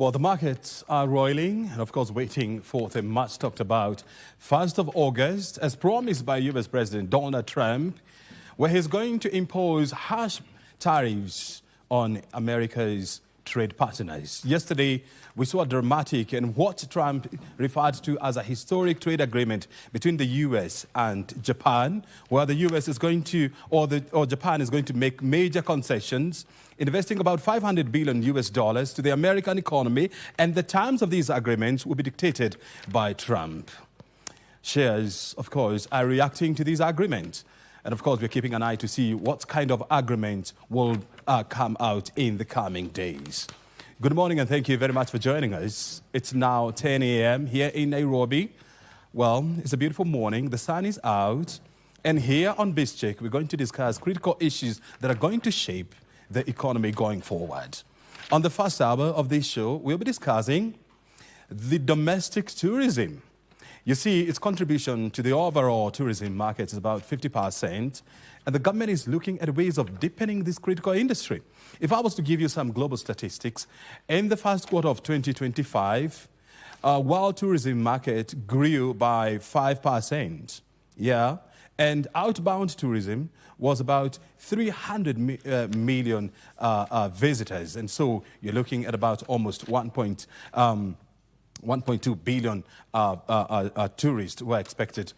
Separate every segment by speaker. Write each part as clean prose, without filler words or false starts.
Speaker 1: Well, the markets are roiling and, of course, waiting for the much talked about 1st of August, as promised by US President Donald Trump, where he's going to impose harsh tariffs on America's trade partners. Yesterday, we saw a dramatic and what Trump referred to as a historic trade agreement between the US and Japan, where the US is going to, or Japan is going to make major concessions, investing about $500 billion to the American economy, and the terms of these agreements will be dictated by Trump. Shares, of course, are reacting to these agreements. And of course, we're keeping an eye to see what kind of agreement will come out in the coming days. Good morning and thank you very much for joining us. It's now 10 a.m. here in Nairobi. Well, it's a beautiful morning. The sun is out. And here on BizCheck, we're going to discuss critical issues that are going to shape the economy going forward. On the first hour of this show, we'll be discussing the domestic tourism. You see, its contribution to the overall tourism market is about 50%, and the government is looking at ways of deepening this critical industry. If I was to give you some global statistics, in the first quarter of 2025, world tourism market grew by 5%, and outbound tourism was about 300 million visitors, and so you're looking at about almost 1.2 billion tourists were expected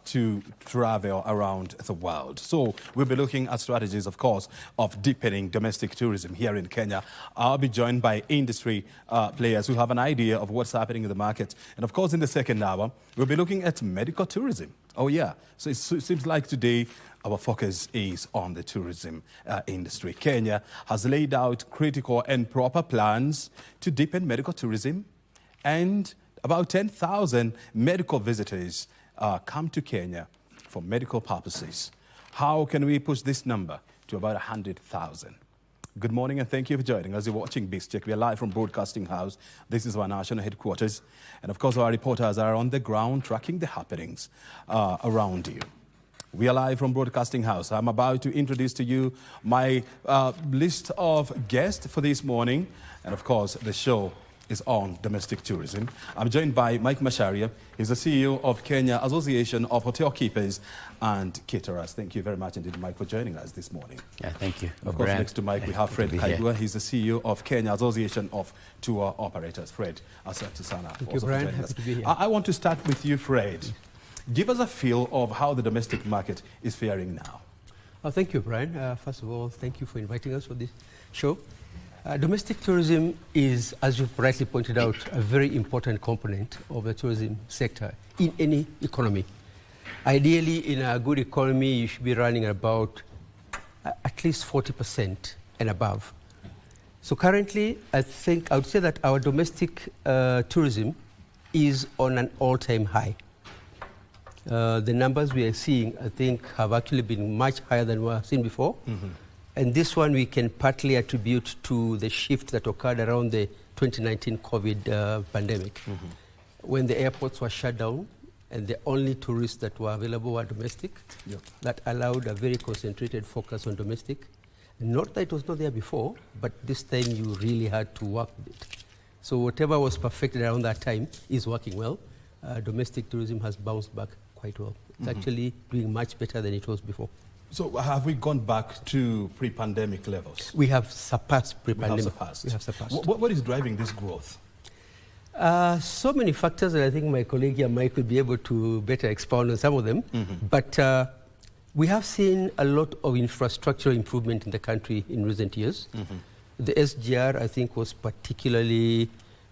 Speaker 1: to travel around the world. So we'll be looking at strategies, of course, of deepening domestic tourism here in Kenya. I'll be joined by industry players who have an idea of what's happening in the market. And of course, in the second hour, we'll be looking at medical tourism. Oh yeah, so it seems like today our focus is on the tourism industry. Kenya has laid out critical and proper plans to deepen medical tourism, and about 10,000 medical visitors come to Kenya for medical purposes. How can we push this number to about 100,000? Good morning and thank you for joining us. You're watching BizCheck. We are live from Broadcasting House. This is our national headquarters. And of course, our reporters are on the ground tracking the happenings around you. We are live from Broadcasting House. I'm about to introduce to you my list of guests for this morning. And of course, the show is on domestic tourism. I'm joined by Mike Macharia. He's the CEO of Kenya Association of Hotel Keepers and Caterers. Thank you very much indeed, Mike, for joining us this morning.
Speaker 2: Yeah, thank you.
Speaker 1: Of course, next to Mike, we have Fred Kaigua. He's the CEO of Kenya Association of Tour Operators. Fred, asante sana.
Speaker 3: Thank you, Brian. Happy to be here.
Speaker 1: I want to start with you, Fred. Give us a feel of how the domestic market is faring now.
Speaker 3: Thank you, Brian. First of all, thank you for inviting us for this show. Domestic tourism is, as you've rightly pointed out, a very important component of the tourism sector in any economy. Ideally, in a good economy, you should be running about at least 40% and above. So currently, I think I would say that our domestic tourism is on an all-time high. The numbers we are seeing, I think, have actually been much higher than we have seen before. Mm-hmm. And this one we can partly attribute to the shift that occurred around the 2019 COVID pandemic, mm-hmm. when the airports were shut down and the only tourists that were available were domestic. Yep. That allowed a very concentrated focus on domestic. Not that it was not there before, but this time you really had to work with it. So whatever was perfected around that time is working well. Domestic tourism has bounced back quite well. It's mm-hmm. actually doing much better than it was before.
Speaker 1: So have we gone back to pre-pandemic levels?
Speaker 3: We have surpassed pre-pandemic.
Speaker 1: We have surpassed. What is driving this growth?
Speaker 3: So many factors, and I think my colleague here, Mike, will be able to better expound on some of them. Mm-hmm. But we have seen a lot of infrastructural improvement in the country in recent years. Mm-hmm. The SGR, I think, was particularly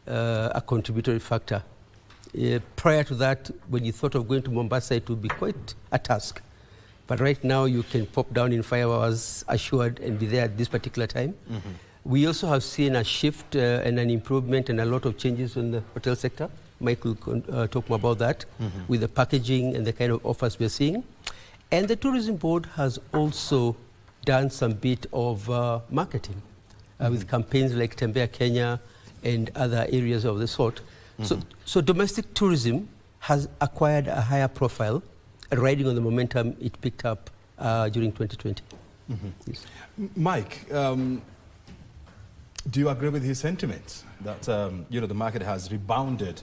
Speaker 3: a contributory factor. Prior to that, when you thought of going to Mombasa, it would be quite a task. But right now, you can pop down in 5 hours assured and be there at this particular time. Mm-hmm. We also have seen a shift and an improvement and a lot of changes in the hotel sector. Mike will talk more about that, mm-hmm. with the packaging and the kind of offers we're seeing. And the Tourism Board has also done some bit of marketing mm-hmm.
Speaker 1: Mm-hmm.
Speaker 3: With campaigns like Tembea Kenya and other areas of the sort. Mm-hmm. So domestic tourism has acquired a higher profile, riding on the momentum it picked up during 2020. Mm-hmm. Yes.
Speaker 1: Mike, Do you agree with his sentiments that the market has rebounded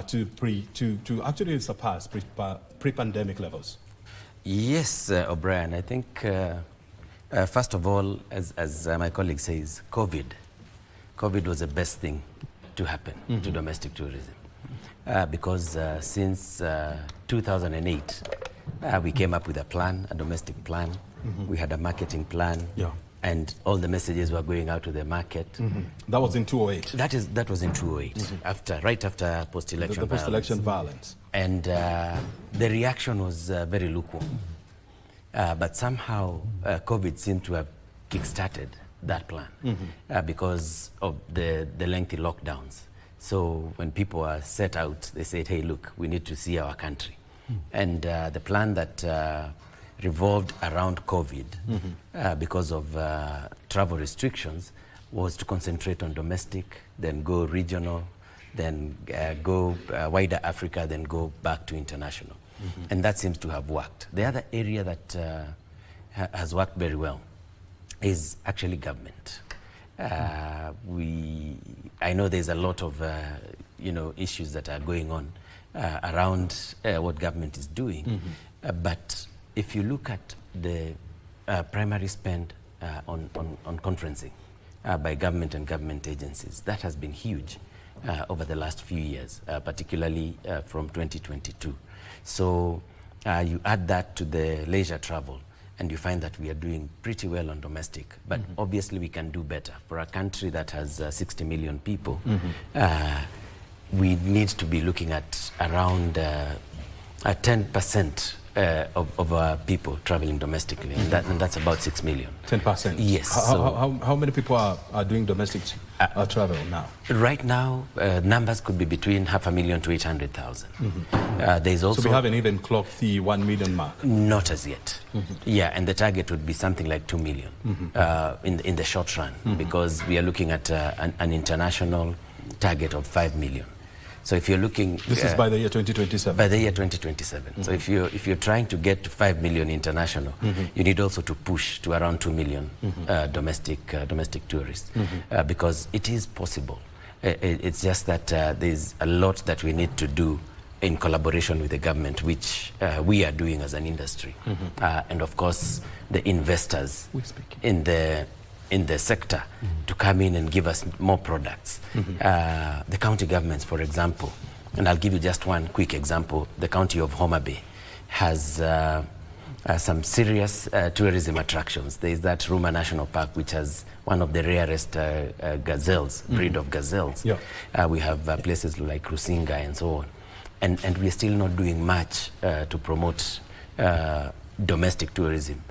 Speaker 1: to actually surpass pre-pandemic levels?
Speaker 2: Yes, O'Brien. I think first of all, as my colleague says, COVID was the best thing to happen to domestic tourism because since 2008 we came up with a plan, a domestic plan. We had a marketing plan.
Speaker 1: Yeah.
Speaker 2: And all the messages were going out to the market.
Speaker 1: That was in 2008.
Speaker 2: That was in 2008, right after post-election violence.
Speaker 1: Post-election violence.
Speaker 2: And the reaction was very lukewarm. But somehow COVID seemed to have kick-started that plan because of the lengthy lockdowns. So when people were set out, they said, hey, look, we need to see our country. And the plan that revolved around COVID because of travel restrictions was to concentrate on domestic, then go regional, then go wider Africa, then go back to international. And that seems to have worked. The other area that has worked very well is actually government. I know there's a lot of issues that are going on around what government is doing, but if you look at the primary spend on conferencing by government and government agencies, that has been huge over the last few years, particularly from 2022. So you add that to the leisure travel, and you find that we are doing pretty well on domestic. But obviously we can do better. For a country that has 60 million people, we need to be looking at around 10% of our people traveling domestically, and that's about 6 million.
Speaker 1: 10%?
Speaker 2: Yes.
Speaker 1: How many people are doing domestic travel now?
Speaker 2: Right now, numbers could be between 500,000 to 800,000. There's also...
Speaker 1: So we haven't even clocked the 1 million mark?
Speaker 2: Not as yet. Yeah, and the target would be something like 2 million in the short run, because we are looking at an international target of 5 million. So if you're looking...
Speaker 1: This is by the year 2027? By
Speaker 2: the year 2027. So if you're trying to get to 5 million international, you need also to push to around 2 million domestic tourists, because it is possible. It's just that there's a lot that we need to do in collaboration with the government, which we are doing as an industry. And of course, the investors in the sector to come in and give us more products. The county governments, for example, and I'll give you just one quick example. The county of Homa Bay has some serious tourism attractions. There is that Ruma National Park, which has one of the rarest gazelles, breed of gazelles. Yeah. We have places like Rusinga and so on. And we're still not doing much to promote domestic tourism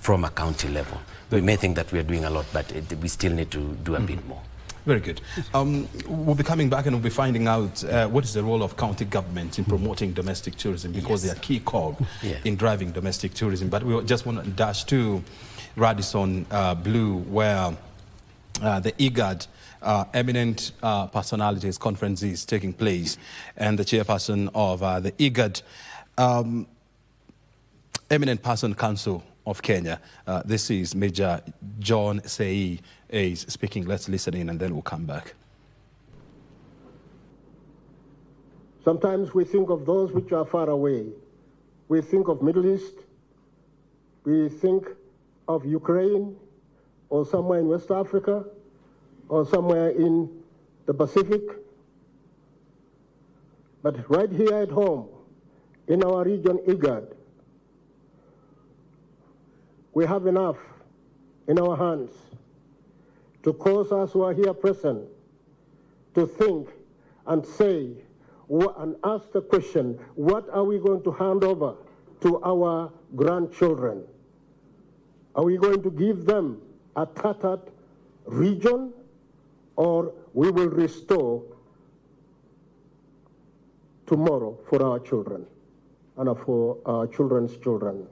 Speaker 2: from a county level. We may think that we are doing a lot, but we still need to do a bit more.
Speaker 1: Very good. We'll be coming back and we'll be finding out what is the role of county government in promoting domestic tourism, because they are key cog in driving domestic tourism. But we just want to dash to Radisson Blue, where the IGAD Eminent Personalities Conference is taking place, and the chairperson of the IGAD Eminent Person Council of Kenya, this is Major John Sei, is speaking. Let's listen in and then we'll come back.
Speaker 4: Sometimes we think of those which are far away. We think of Middle East, we think of Ukraine, or somewhere in West Africa, or somewhere in the Pacific. But right here at home, in our region, IGAD, we have enough in our hands to cause us who are here present to think and say and ask the question, what are we going to hand over to our grandchildren? Are we going to give them a tattered region, or we will restore tomorrow for our children and for our children's children?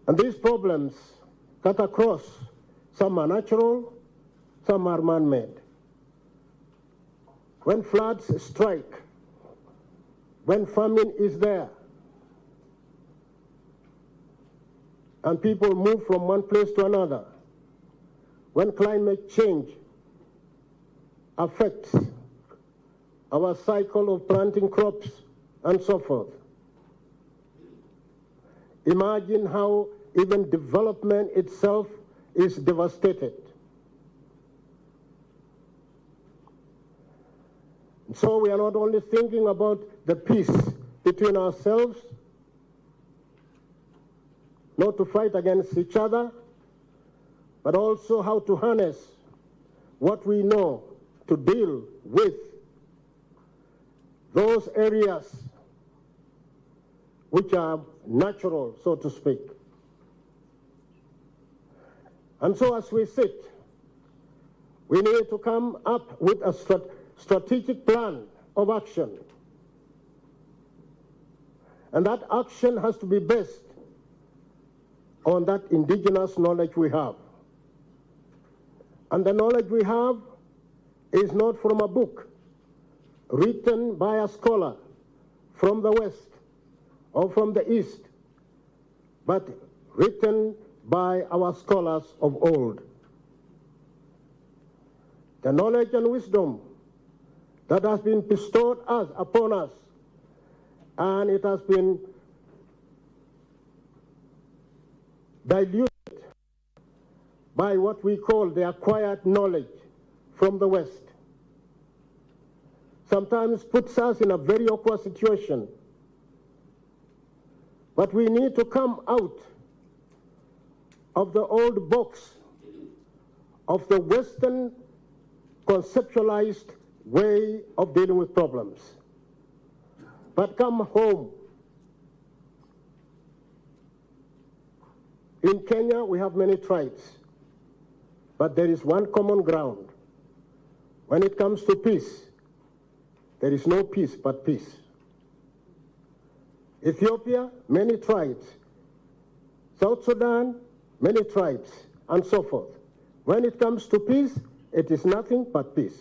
Speaker 4: And these problems cut across. Some are natural, some are man-made. When floods strike, when famine is there, and people move from one place to another, when climate change affects our cycle of planting crops and so forth, imagine how even development itself is devastated. So we are not only thinking about the peace between ourselves, not to fight against each other, but also how to harness what we know to deal with those areas which are natural, so to speak. And so as we sit, we need to come up with a strategic plan of action. And that action has to be based on that indigenous knowledge we have. And the knowledge we have is not from a book written by a scholar from the West or from the East, but written by our scholars of old. The knowledge and wisdom that has been bestowed upon us, and it has been diluted by what we call the acquired knowledge from the West, sometimes puts us in a very awkward situation. But we need to come out of the old box of the Western conceptualized way of dealing with problems, but come home. In Kenya, we have many tribes, but there is one common ground. When it comes to peace, there is no peace but peace. Ethiopia, many tribes. South Sudan, many tribes, and so forth. When it comes to peace, it is nothing but peace.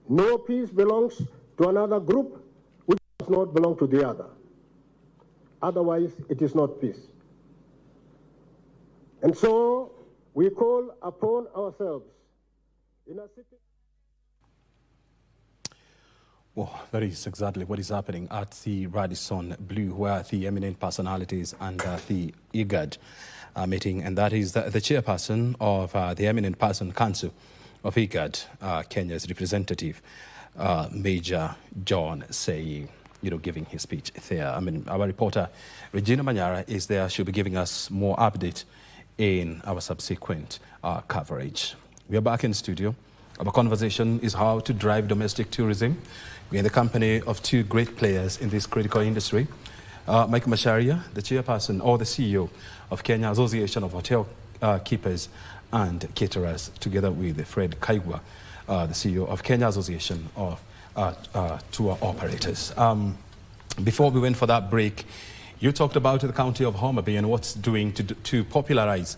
Speaker 4: No peace belongs to another group which does not belong to the other. Otherwise, it is not peace. And so we call upon ourselves in a city.
Speaker 1: Well, that is exactly what is happening at the Radisson Blu, where the eminent personalities and the IGAD are meeting, and that is the chairperson of the Eminent Person Council of IGAD, Kenya's representative, Major John Seyi, giving his speech there. I mean, our reporter Regina Manyara is there. She'll be giving us more update in our subsequent coverage. We are back in studio. Our conversation is how to drive domestic tourism. We're in the company of two great players in this critical industry. Mike Macharia, the chairperson or the CEO of Kenya Association of Hotel Keepers and Caterers, together with Fred Kaigwa, the CEO of Kenya Association of Tour Operators. Before we went for that break, you talked about the county of Homa Bay and what's doing to popularize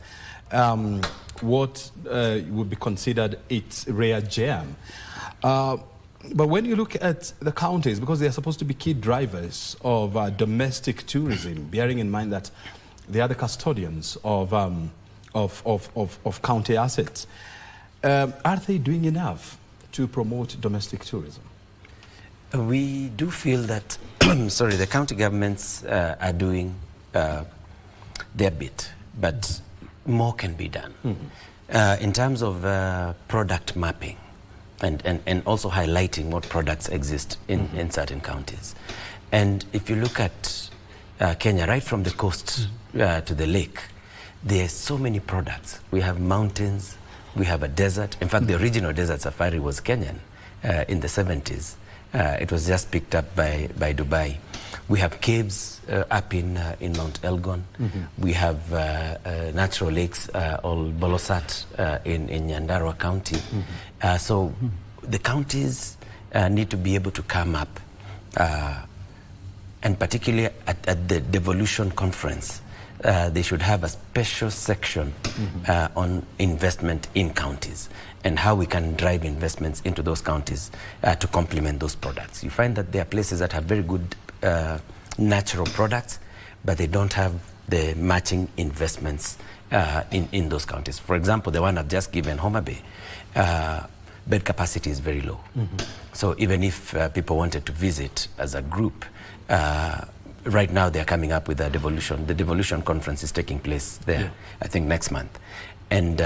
Speaker 1: what would be considered its rare gem. But when you look at the counties, because they are supposed to be key drivers of domestic tourism, bearing in mind that they are the custodians of county assets, are they doing enough to promote domestic tourism?
Speaker 2: We do feel that, sorry, the county governments are doing their bit, but more can be done. Mm-hmm. In terms of product mapping and also highlighting what products exist in certain counties. And if you look at Kenya, right from the coast to the lake, there's so many products. We have mountains, we have a desert. In fact, the original desert safari was Kenyan in the 70s. It was just picked up by Dubai. We have caves up in Mount Elgon. Mm-hmm. We have natural lakes, all Bolosat in Nyandarua County. Mm-hmm. So the counties need to be able to come up, and particularly at the Devolution Conference, they should have a special section on investment in counties and how we can drive investments into those counties to complement those products. You find that there are places that have very good natural products, but they don't have the matching investments in those counties. For example, the one I've just given, Homa Bay, bed capacity is very low. So even if people wanted to visit as a group, right now they're coming up with a devolution. The devolution conference is taking place there, I think next month. And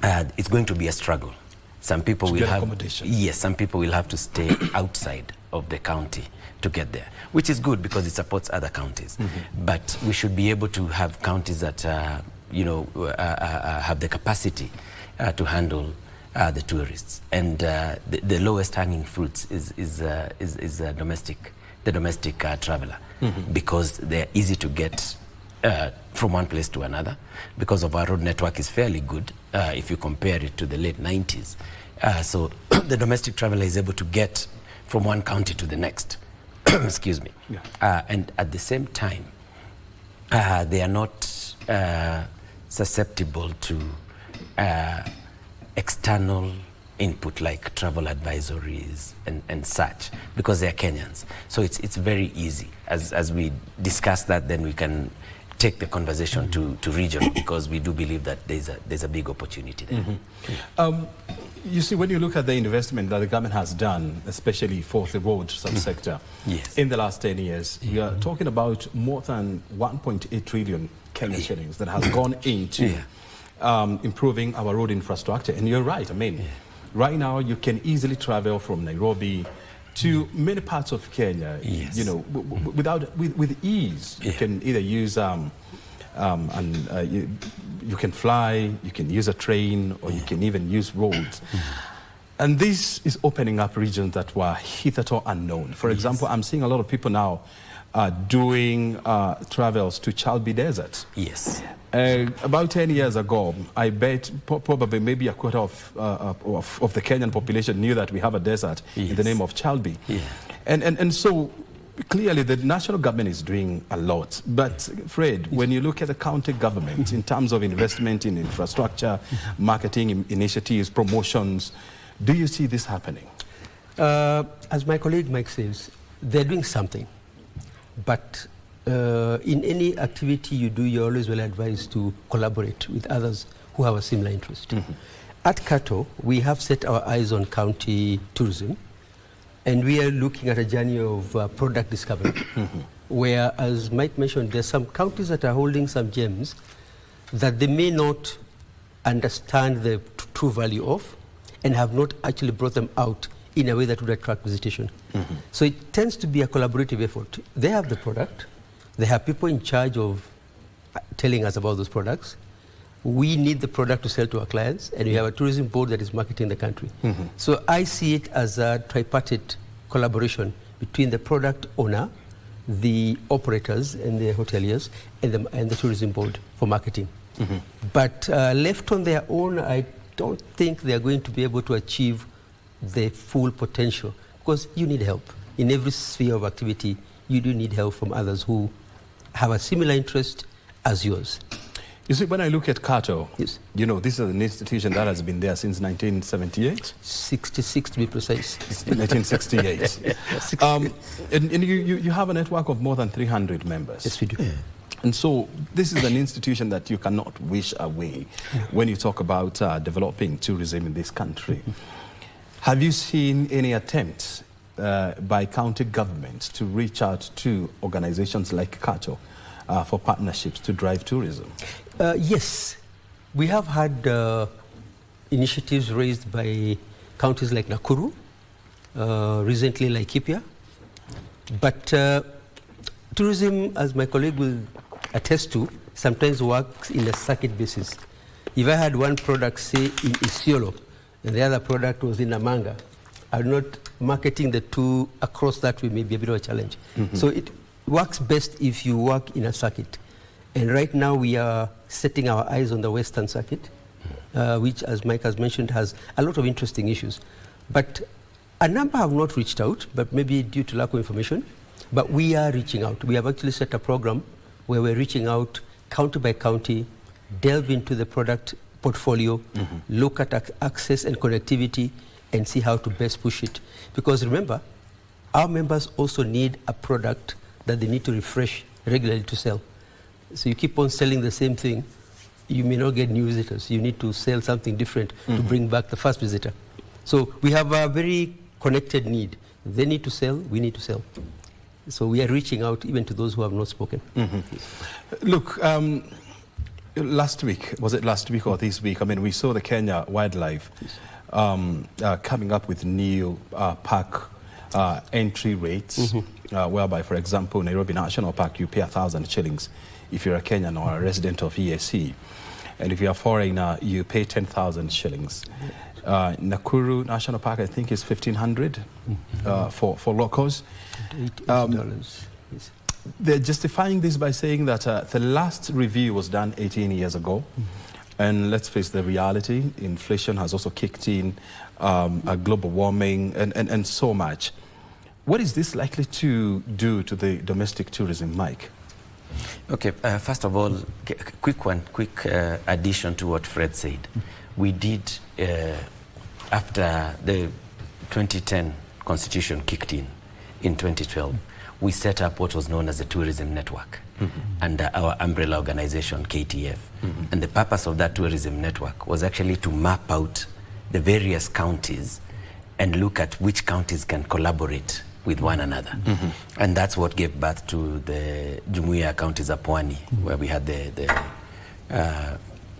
Speaker 2: it's going to be a struggle. Some people will have, yes, some people will have to stay outside of the county to get there, which is good because it supports other counties. But we should be able to have counties that, have the capacity to handle the tourists. And the lowest hanging fruits is the domestic traveler, because they're easy to get from one place to another, because of our road network is fairly good if you compare it to the late 90s. So the domestic traveler is able to get from one county to the next. Excuse me. And at the same time, they are not susceptible to external input like travel advisories and such, because they're Kenyans. So it's very easy. As we discuss that, then we can take the conversation to regional, because we do believe that there's a big opportunity there.
Speaker 1: You see, when you look at the investment that the government has done, especially for the road subsector, in the last 10 years, we are talking about more than 1.8 trillion Kenyan shillings that has gone into improving our road infrastructure. And you're right, I mean, right now you can easily travel from Nairobi to many parts of Kenya, you know, with ease. You can either use you can fly, you can use a train, or you can even use roads. And this is opening up regions that were hitherto unknown. For example, I'm seeing a lot of people now doing travels to Chalbi Desert. About 10 years ago, I bet probably maybe a quarter of the Kenyan population knew that we have a desert in the name of Chalbi. And so clearly the national government is doing a lot. But Fred, when you look at the county government in terms of investment in infrastructure, marketing initiatives, promotions, do you see this happening?
Speaker 3: As my colleague Mike says, they're doing something. But in any activity you do, you're always well advised to collaborate with others who have a similar interest. At Kato, we have set our eyes on county tourism, and we are looking at a journey of product discovery, where, as Mike mentioned, there's some counties that are holding some gems that they may not understand the true value of, and have not actually brought them out in a way that would attract visitation. So it tends to be a collaborative effort. They have the product, they have people in charge of telling us about those products. We need the product to sell to our clients, and we have a tourism board that is marketing the country. So I see it as a tripartite collaboration between the product owner, the operators and the hoteliers, and the tourism board for marketing. But left on their own, I don't think they are going to be able to achieve the full potential, because you need help. In every sphere of activity, you do need help from others who have a similar interest as yours.
Speaker 1: You see, when I look at Kato, you know, this is an institution that has been there since 1978?
Speaker 3: 66 to be precise.
Speaker 1: 1968. And you have a network of more than 300 members.
Speaker 3: Yes, we do.
Speaker 1: And so this is an institution that you cannot wish away when you talk about developing tourism in this country. Have you seen any attempts by county governments to reach out to organizations like Kato for partnerships to drive tourism?
Speaker 3: Yes, we have had initiatives raised by counties like Nakuru, recently Laikipia. But tourism, as my colleague will attest to, sometimes works in a circuit basis. If I had one product, say, in Isiolo, and the other product was in Namanga, I'm not marketing the two across that way may be a bit of a challenge. So it works best if you work in a circuit. And right now we are setting our eyes on the Western circuit, which, as Mike has mentioned, has a lot of interesting issues. But a number have not reached out, but maybe due to lack of information. But we are reaching out. We have actually set a program where we're reaching out county by county, delve into the product portfolio, look at access and connectivity, and see how to best push it. Because remember, our members also need a product that they need to refresh regularly to sell. So you keep on selling the same thing, you may not get new visitors. You need to sell something different to bring back the first visitor. So we have a very connected need. They need to sell, we need to sell. So we are reaching out even to those who have not spoken.
Speaker 1: Look, last week, was it last week or this week? I mean, we saw the Kenya Wildlife coming up with new park entry rates, whereby, for example, Nairobi National Park, you pay 1,000 shillings if you're a Kenyan or a resident of EAC. And if you're a foreigner, you pay 10,000 shillings. Nakuru National Park, I think, is 1,500 for locals.
Speaker 3: $80. Yes.
Speaker 1: They're justifying this by saying that the last review was done 18 years ago. And let's face the reality, inflation has also kicked in, global warming, and so much. What is this likely to do to the domestic tourism, Mike?
Speaker 2: Okay, first of all, quick addition to what Fred said. We did, after the 2010 Constitution kicked in 2012, we set up what was known as the Tourism Network under our umbrella organization, KTF. And the purpose of that tourism network was actually to map out the various counties and look at which counties can collaborate with one another. And that's what gave birth to the Jumuiya counties of Pwani, where we had the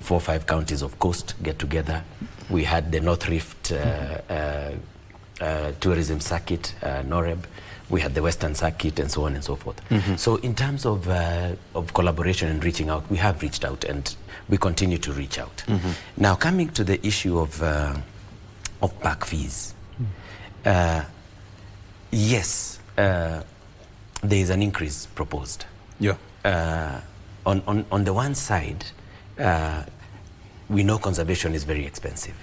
Speaker 2: 4 or 5 counties of coast get together. We had the North Rift tourism circuit, NOREB. We had the Western Circuit, and so on and so forth. So in terms of collaboration and reaching out, we have reached out and we continue to reach out. Now, coming to the issue of park fees, yes, there is an increase proposed.
Speaker 1: Yeah.
Speaker 2: On the one side, we know conservation is very expensive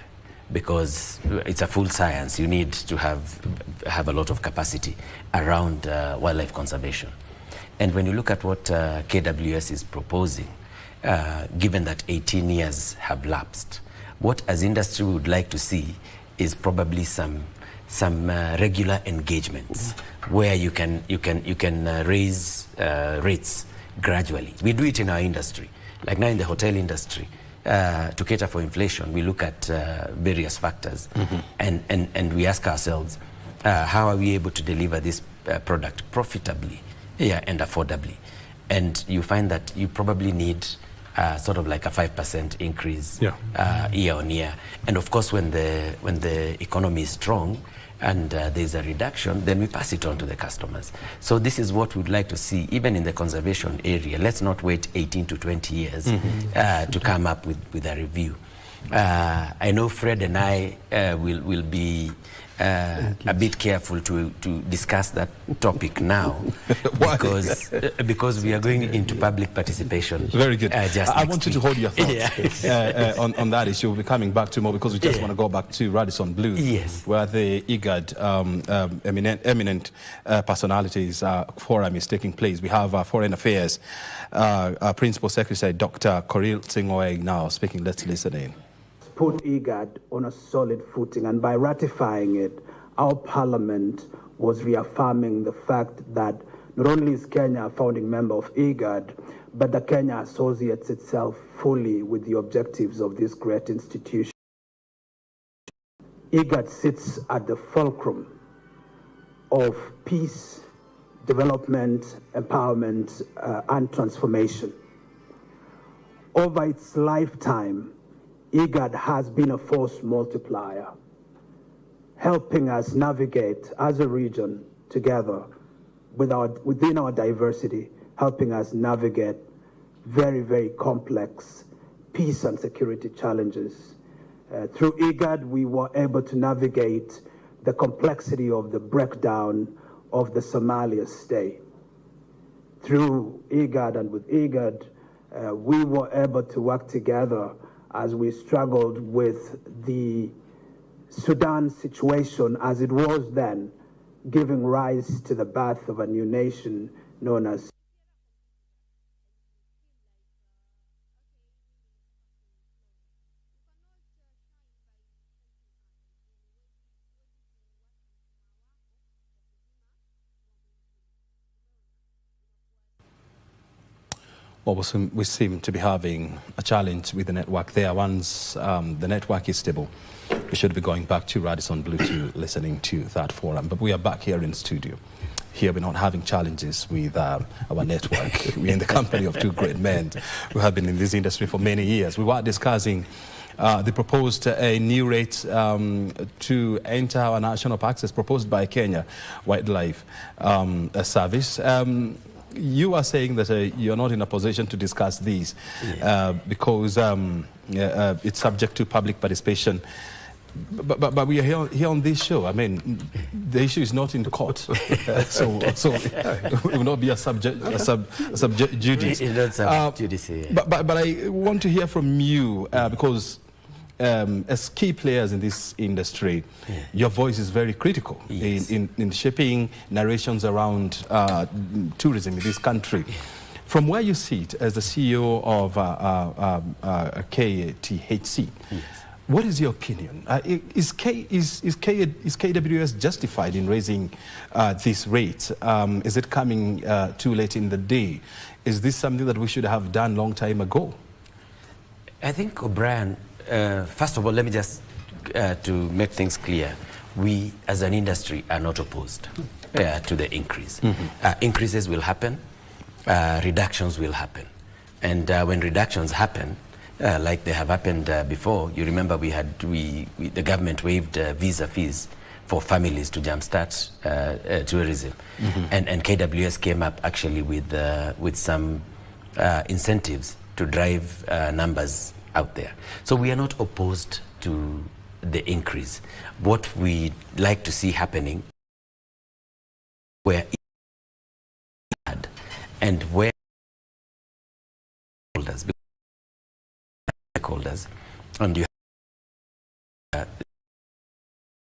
Speaker 2: because it's a full science. You need to have a lot of capacity around wildlife conservation. And when you look at what KWS is proposing, given that 18 years have lapsed, what as industry we would like to see is probably some regular engagements where you can raise rates gradually. We do it in our industry. Like now in the hotel industry, to cater for inflation, we look at various factors and we ask ourselves, how are we able to deliver this product profitably and affordably? And you find that you probably need sort of like a 5% increase year on year. And of course, when the economy is strong and there's a reduction, then we pass it on to the customers. So this is what we'd like to see, even in the conservation area. Let's not wait 18 to 20 years to come up with a review. I know Fred and I will be a bit careful to discuss that topic now because we are going into public participation.
Speaker 1: Very good. I want you to hold your thoughts on that issue. We'll be coming back to more because we just want to go back to Radisson Blu, where the IGAD eminent personalities forum is taking place. We have Foreign Affairs Principal Secretary Dr. Koril Singh now speaking. Let's listen in.
Speaker 5: Put IGAD on a solid footing, and by ratifying it, our parliament was reaffirming the fact that not only is Kenya a founding member of IGAD, but that Kenya associates itself fully with the objectives of this great institution. IGAD sits at the fulcrum of peace, development, empowerment, and transformation. Over its lifetime, IGAD has been a force multiplier, helping us navigate as a region together within our diversity, helping us navigate very, very complex peace and security challenges. Through IGAD, we were able to navigate the complexity of the breakdown of the Somalia state. Through IGAD and with IGAD, we were able to work together as we struggled with the Sudan situation as it was then, giving rise to the birth of a new nation known as
Speaker 1: Well, we seem to be having a challenge with the network there. Once the network is stable, we should be going back to Radisson Blue to listening to that forum. But we are back here in studio. Here we're not having challenges with our network. We're in the company of two great men who have been in this industry for many years. We were discussing the proposed new rate to enter our national parks as proposed by Kenya Wildlife Service. You are saying that you're not in a position to discuss these because it's subject to public participation. But we are here on this show. I mean, the issue is not in court, so it will not be a subject judice. But I want to hear from you because as key players in this industry, your voice is very critical in shaping narrations around tourism in this country. From where you sit as the CEO of KTHC, what is your opinion? Is KWS justified in raising this rate? Is it coming too late in the day? Is this something that we should have done long time ago?
Speaker 2: I think, O'Brien, first of all, let me just, to make things clear, we as an industry are not opposed to the increase. Increases will happen, reductions will happen. And when reductions happen, like they have happened before, you remember the government waived visa fees for families to jumpstart tourism. And KWS came up actually with some incentives to drive numbers out there. So we are not opposed to the increase. What we like to see happening where and where stakeholders and you have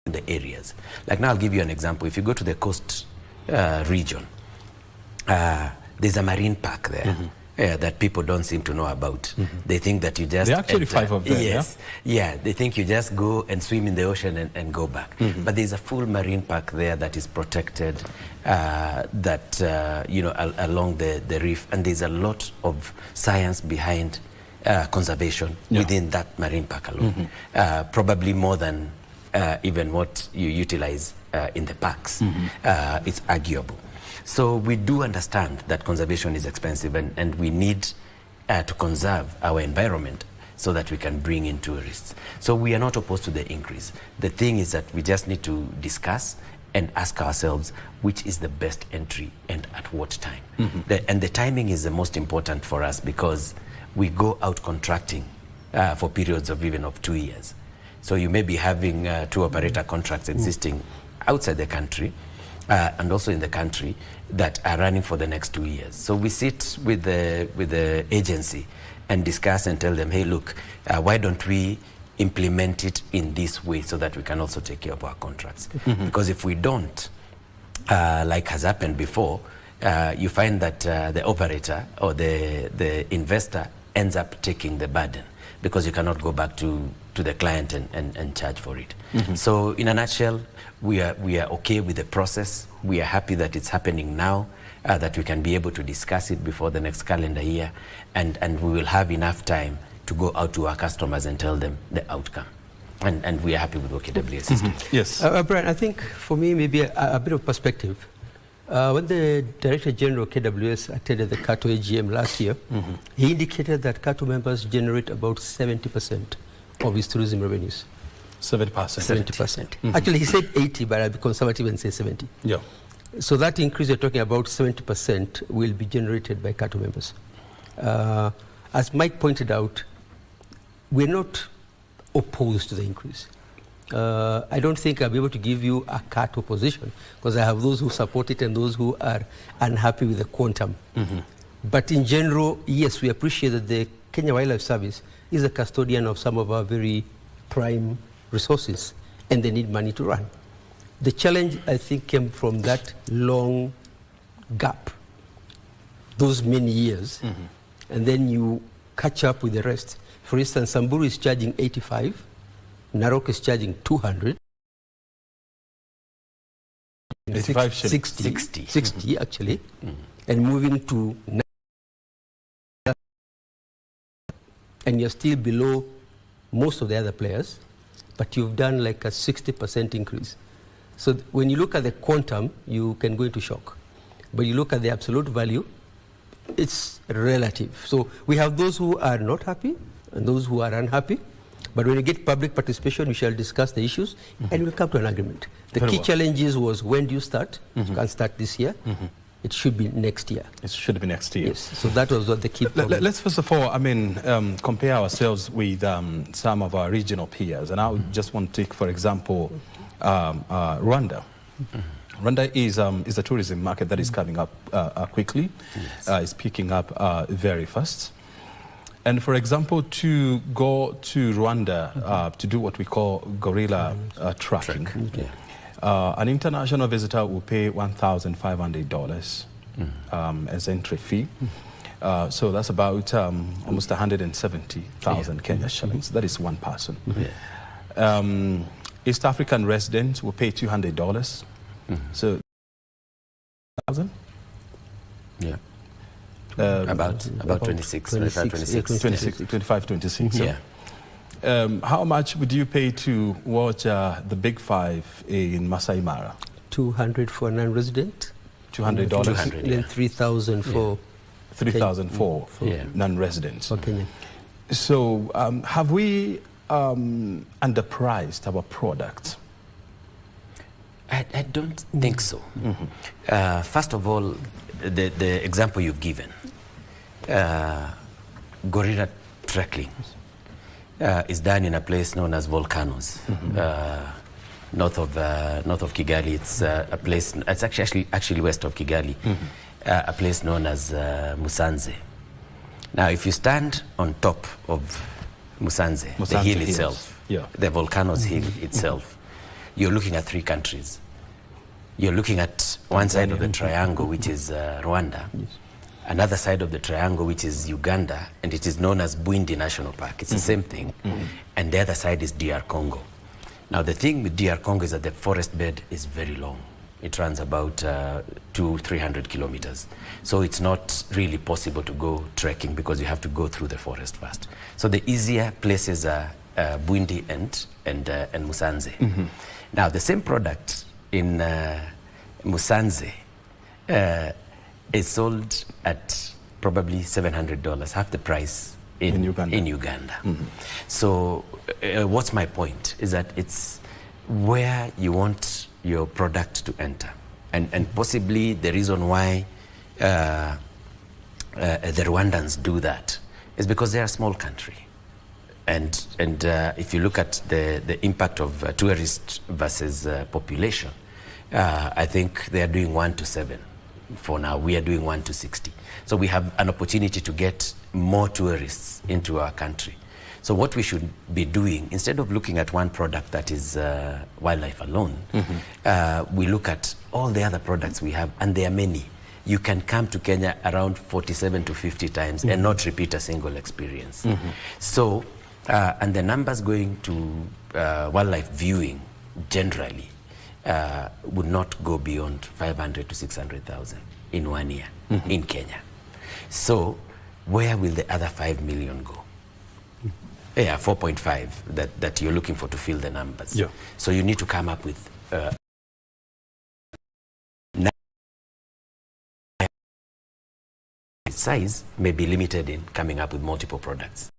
Speaker 2: the areas. Like now I'll give you an example. If you go to the coast region, there's a marine park there. That people don't seem to know about. They think that you just...
Speaker 1: There are actually 5 of them,
Speaker 2: yes, yeah? They think you just go and swim in the ocean and go back. But there's a full marine park there that is protected, you know, along the reef. And there's a lot of science behind conservation within that marine park alone. Probably more than even what you utilize in the parks. It's arguable. So we do understand that conservation is expensive and we need to conserve our environment so that we can bring in tourists. So we are not opposed to the increase. The thing is that we just need to discuss and ask ourselves which is the best entry and at what time. And the timing is the most important for us because we go out contracting for periods of even of 2 years. So you may be having 2 operator contracts existing outside the country and also in the country that are running for the next 2 years. So we sit with the agency and discuss and tell them, hey, look, why don't we implement it in this way so that we can also take care of our contracts? Because if we don't, like has happened before, you find that the operator or the investor ends up taking the burden because you cannot go back to the client and charge for it. So in a nutshell, we are okay with the process. We are happy that it's happening now, that we can be able to discuss it before the next calendar year, and we will have enough time to go out to our customers and tell them the outcome. And we are happy with what KWS is doing.
Speaker 1: Yes.
Speaker 3: Brian, I think for me, maybe a bit of perspective. When the Director General of KWS attended the CATO AGM last year, he indicated that CATO members generate about 70% of his tourism revenues.
Speaker 1: 70%.
Speaker 3: 70%. Actually, he said 80, but I'll be conservative and say 70.
Speaker 1: Yeah.
Speaker 3: So that increase you're talking about, 70%, will be generated by CATO members. As Mike pointed out, we're not opposed to the increase. I don't think I'll be able to give you a CATO position because I have those who support it and those who are unhappy with the quantum. But in general, yes, we appreciate that the Kenya Wildlife Service is a custodian of some of our very prime resources and they need money to run. The challenge, I think, came from that long gap, those many years, and then you catch up with the rest. For instance, Samburu is charging 85, Narok is charging 200.
Speaker 1: 85
Speaker 3: 60 actually, and moving to and you're still below most of the other players, but you've done like a 60% increase. So when you look at the quantum, you can go into shock. But you look at the absolute value, it's relative. So we have those who are not happy and those who are unhappy. But when you get public participation, we shall discuss the issues and we'll come to an agreement. The key challenges was, when do you start? You can't start this year. It should be next year.
Speaker 1: It should be next year.
Speaker 3: Yes, so that was what the key problem.
Speaker 1: Let's first of all, compare ourselves with some of our regional peers. And I would just want to take, for example, Rwanda. Rwanda is a tourism market that is coming up quickly. Yes. It's picking up very fast. And for example, to go to Rwanda to do what we call gorilla tracking, an international visitor will pay $1,500 as entry fee. So that's about almost 170,000 Kenya shillings. That is one person. East African residents will pay $200. So, 1,000?
Speaker 2: Yeah. About 26,
Speaker 1: 25, 26. Yeah. How much would you pay to watch the Big Five in Masai Mara?
Speaker 3: $200 for a non-resident.
Speaker 1: $200.
Speaker 3: $200, and then $3,000 for
Speaker 1: 3,000 for non-residents.
Speaker 3: Okay.
Speaker 1: So have we underpriced our product?
Speaker 2: I don't think so. First of all, the example you've given, gorilla trekking is done in a place known as Volcanoes, north of Kigali. It's a place. It's actually west of Kigali, a place known as Musanze. Now, if you stand on top of Musanze, the hill itself, the Volcanoes hill itself, you're looking at three countries. You're looking at one side of the triangle, which is Rwanda, another side of the triangle, which is Uganda, and it is known as Bwindi National Park. It's the same thing. And the other side is DR Congo. Now, the thing with DR Congo is that the forest bed is very long. It runs about 200-300 kilometers. So it's not really possible to go trekking because you have to go through the forest first. So the easier places are Bwindi and Musanze. Now, the same product in Musanze is sold at probably $700, half the price in Uganda. So what's my point is that it's where you want your product to enter. And possibly the reason why the Rwandans do that is because they're a small country. And if you look at the impact of tourists versus population, I think they are doing 1 to 7 for now. We are doing 1 to 60. So we have an opportunity to get more tourists into our country. So what we should be doing, instead of looking at one product that is wildlife alone, we look at all the other products we have, and there are many. You can come to Kenya around 47 to 50 times and not repeat a single experience. So, and the numbers going to wildlife viewing generally would not go beyond 500 to 600,000 in 1 year in Kenya. So where will the other 5 million go? 4.5 that you're looking for to fill the numbers. So you need to come up with size may be limited in coming up with multiple products.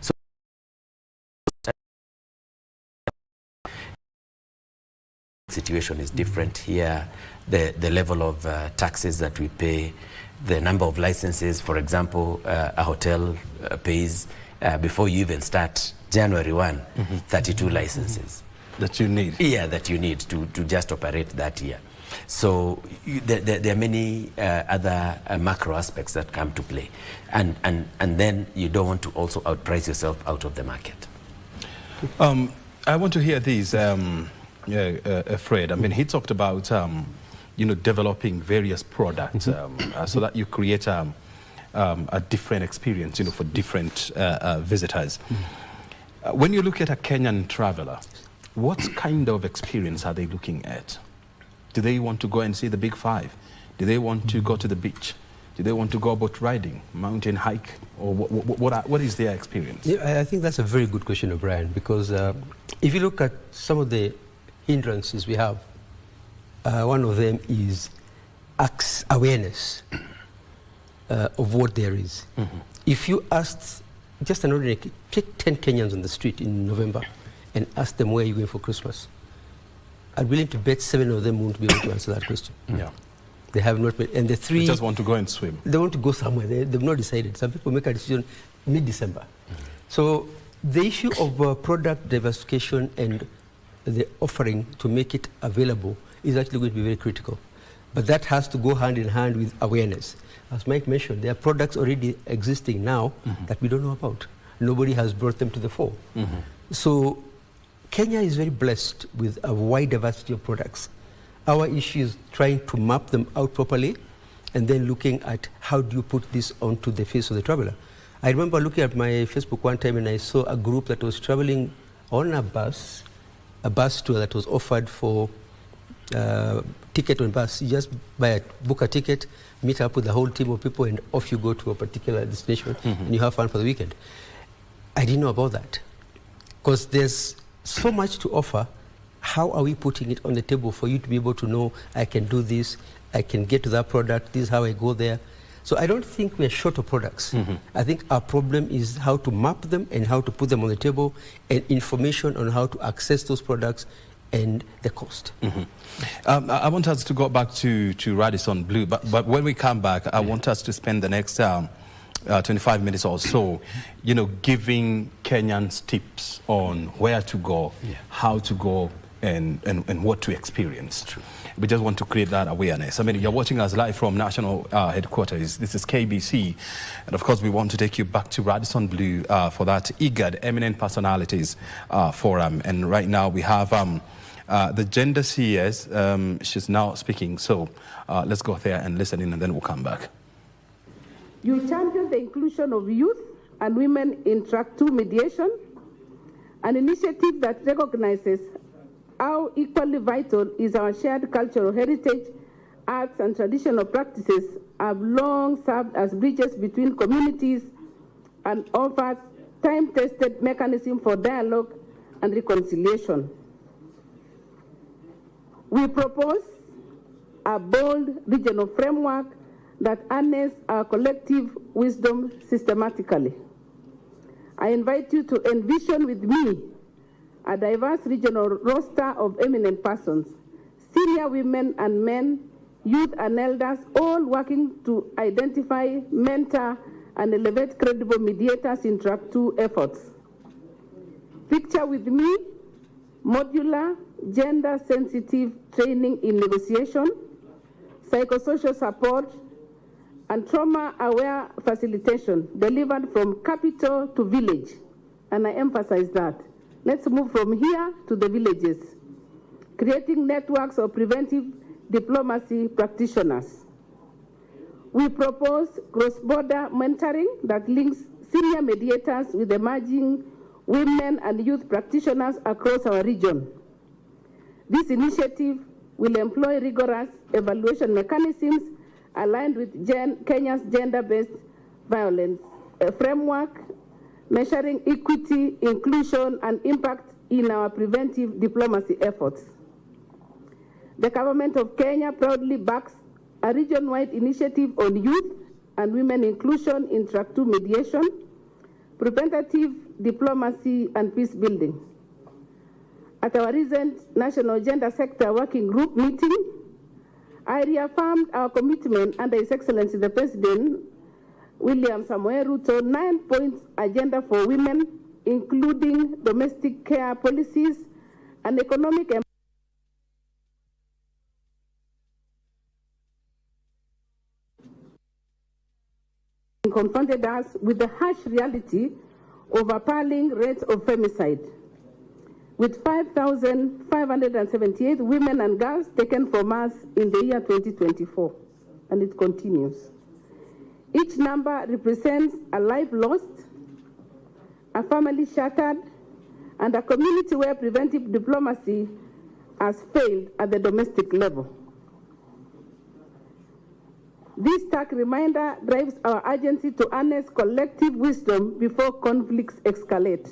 Speaker 2: So situation is different here. The level of taxes that we pay, the number of licenses, for example, a hotel pays before you even start January 1, 32 licenses.
Speaker 1: That you need?
Speaker 2: Yeah, that you need to just operate that year. So there are many other macro aspects that come to play. And then you don't want to also outprice yourself out of the market.
Speaker 1: I want to hear this, Fred. I mean, he talked about, developing various products so that you create a different experience, for different visitors. When you look at a Kenyan traveler, what kind of experience are they looking at? Do they want to go and see the Big Five? Do they want to go to the beach? Do they want to go boat riding, mountain hike, or what is their experience?
Speaker 3: Yeah, I think that's a very good question, O'Brien, because if you look at some of the hindrances we have, one of them is awareness of what there is. Mm-hmm. If you asked just an ordinary, take 10 Kenyans on the street in November and ask them where you're going for Christmas, I'm willing to bet 7 of them won't be able to answer that question.
Speaker 1: Yeah.
Speaker 3: They have not, and the 3...
Speaker 1: They just want to go and swim.
Speaker 3: They want to go somewhere. They've not decided. Some people make a decision mid-December. So the issue of product diversification and the offering to make it available is actually going to be very critical. But that has to go hand in hand with awareness. As Mike mentioned, there are products already existing now that we don't know about. Nobody has brought them to the fore. So Kenya is very blessed with a wide diversity of products. Our issue is trying to map them out properly and then looking at how do you put this onto the face of the traveler. I remember looking at my Facebook one time and I saw a group that was traveling on a bus tour that was offered for ticket on bus. You just book a ticket, meet up with a whole team of people, and off you go to a particular destination and you have fun for the weekend. I didn't know about that because there's so much to offer. How are we putting it on the table for you to be able to know, I can do this, I can get to that product, this is how I go there. So I don't think we're short of products. I think our problem is how to map them and how to put them on the table, and information on how to access those products and the cost.
Speaker 1: I want us to go back to Radisson Blu, but when we come back, I want us to spend the next 25 minutes or so, giving Kenyans tips on where to go, how to go, and what to experience. True. We just want to create that awareness. I mean, you're watching us live from national headquarters. This is KBC. And of course, we want to take you back to Radisson Blu for that IGAD Eminent Personalities Forum. And right now we have the gender CS. She's now speaking. So let's go there and listen in, and then we'll come back.
Speaker 6: You champion the inclusion of youth and women in Track 2 mediation, an initiative that recognizes how equally vital is our shared cultural heritage, arts and traditional practices have long served as bridges between communities and offers time-tested mechanism for dialogue and reconciliation. We propose a bold regional framework that harnesses our collective wisdom systematically. I invite you to envision with me a diverse regional roster of eminent persons, senior women and men, youth and elders, all working to identify, mentor, and elevate credible mediators in Track 2 efforts. Picture with me modular, gender-sensitive training in negotiation, psychosocial support, and trauma-aware facilitation delivered from capital to village. And I emphasize that. Let's move from here to the villages, creating networks of preventive diplomacy practitioners. We propose cross-border mentoring that links senior mediators with emerging women and youth practitioners across our region. This initiative will employ rigorous evaluation mechanisms aligned with Kenya's gender-based violence framework, measuring equity, inclusion, and impact in our preventive diplomacy efforts. The government of Kenya proudly backs a region-wide initiative on youth and women inclusion in Track 2 mediation, preventative diplomacy, and peace building. At our recent National Gender Sector Working Group meeting, I reaffirmed our commitment under His Excellency the President, William Samoei Ruto, 9-point agenda for women, including domestic care policies and economic confronted us with the harsh reality of appalling rates of femicide, with 5,578 women and girls taken from us in the year 2024, and it continues. Each number represents a life lost, a family shattered, and a community where preventive diplomacy has failed at the domestic level. This stark reminder drives our agency to harness collective wisdom before conflicts escalate.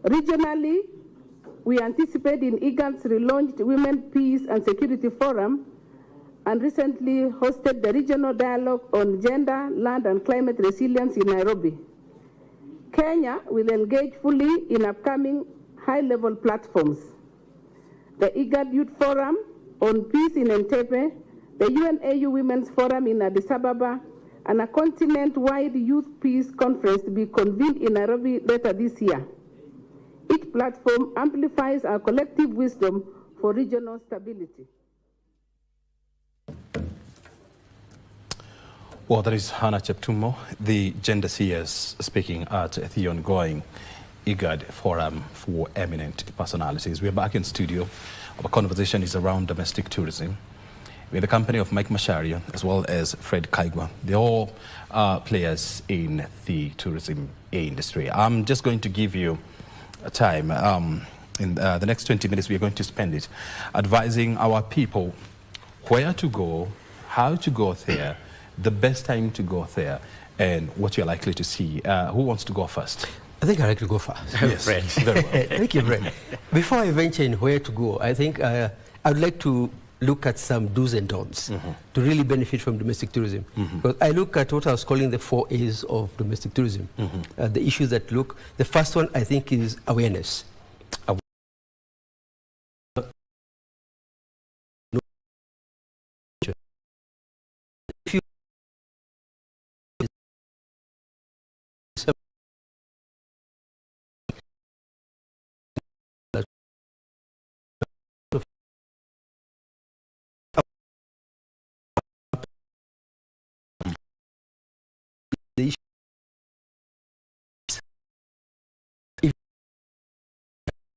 Speaker 6: Regionally, we anticipate in IGAD's relaunched Women, Peace and Security Forum and recently hosted the Regional Dialogue on Gender, Land and Climate Resilience in Nairobi. Kenya will engage fully in upcoming high-level platforms. The IGAD Youth Forum on Peace in Entebbe, the UNAU Women's Forum in Addis Ababa, and a continent-wide Youth Peace Conference to be convened in Nairobi later this year. Each platform amplifies our collective wisdom for regional stability.
Speaker 1: Well, that is Hannah Cheptumo, the gender seers, speaking at the ongoing IGAD Forum for Eminent Personalities. We're back in studio. Our conversation is around domestic tourism. We're in the company of Mike Macharia as well as Fred Kaigwa. They're all players in the tourism industry. I'm just going to give you a time. In the next 20 minutes, we're going to spend it advising our people where to go, how to go there, the best time to go there, and what you're likely to see. Who wants to go first?
Speaker 3: I think I'd like to go first.
Speaker 1: Yes, Fred. Very well.
Speaker 3: Thank you, Fred. Before I venture in where to go, I think I would like to look at some do's and don'ts to really benefit from domestic tourism. Because I look at what I was calling the 4 A's of domestic tourism. The issues that look, the first one I think is awareness.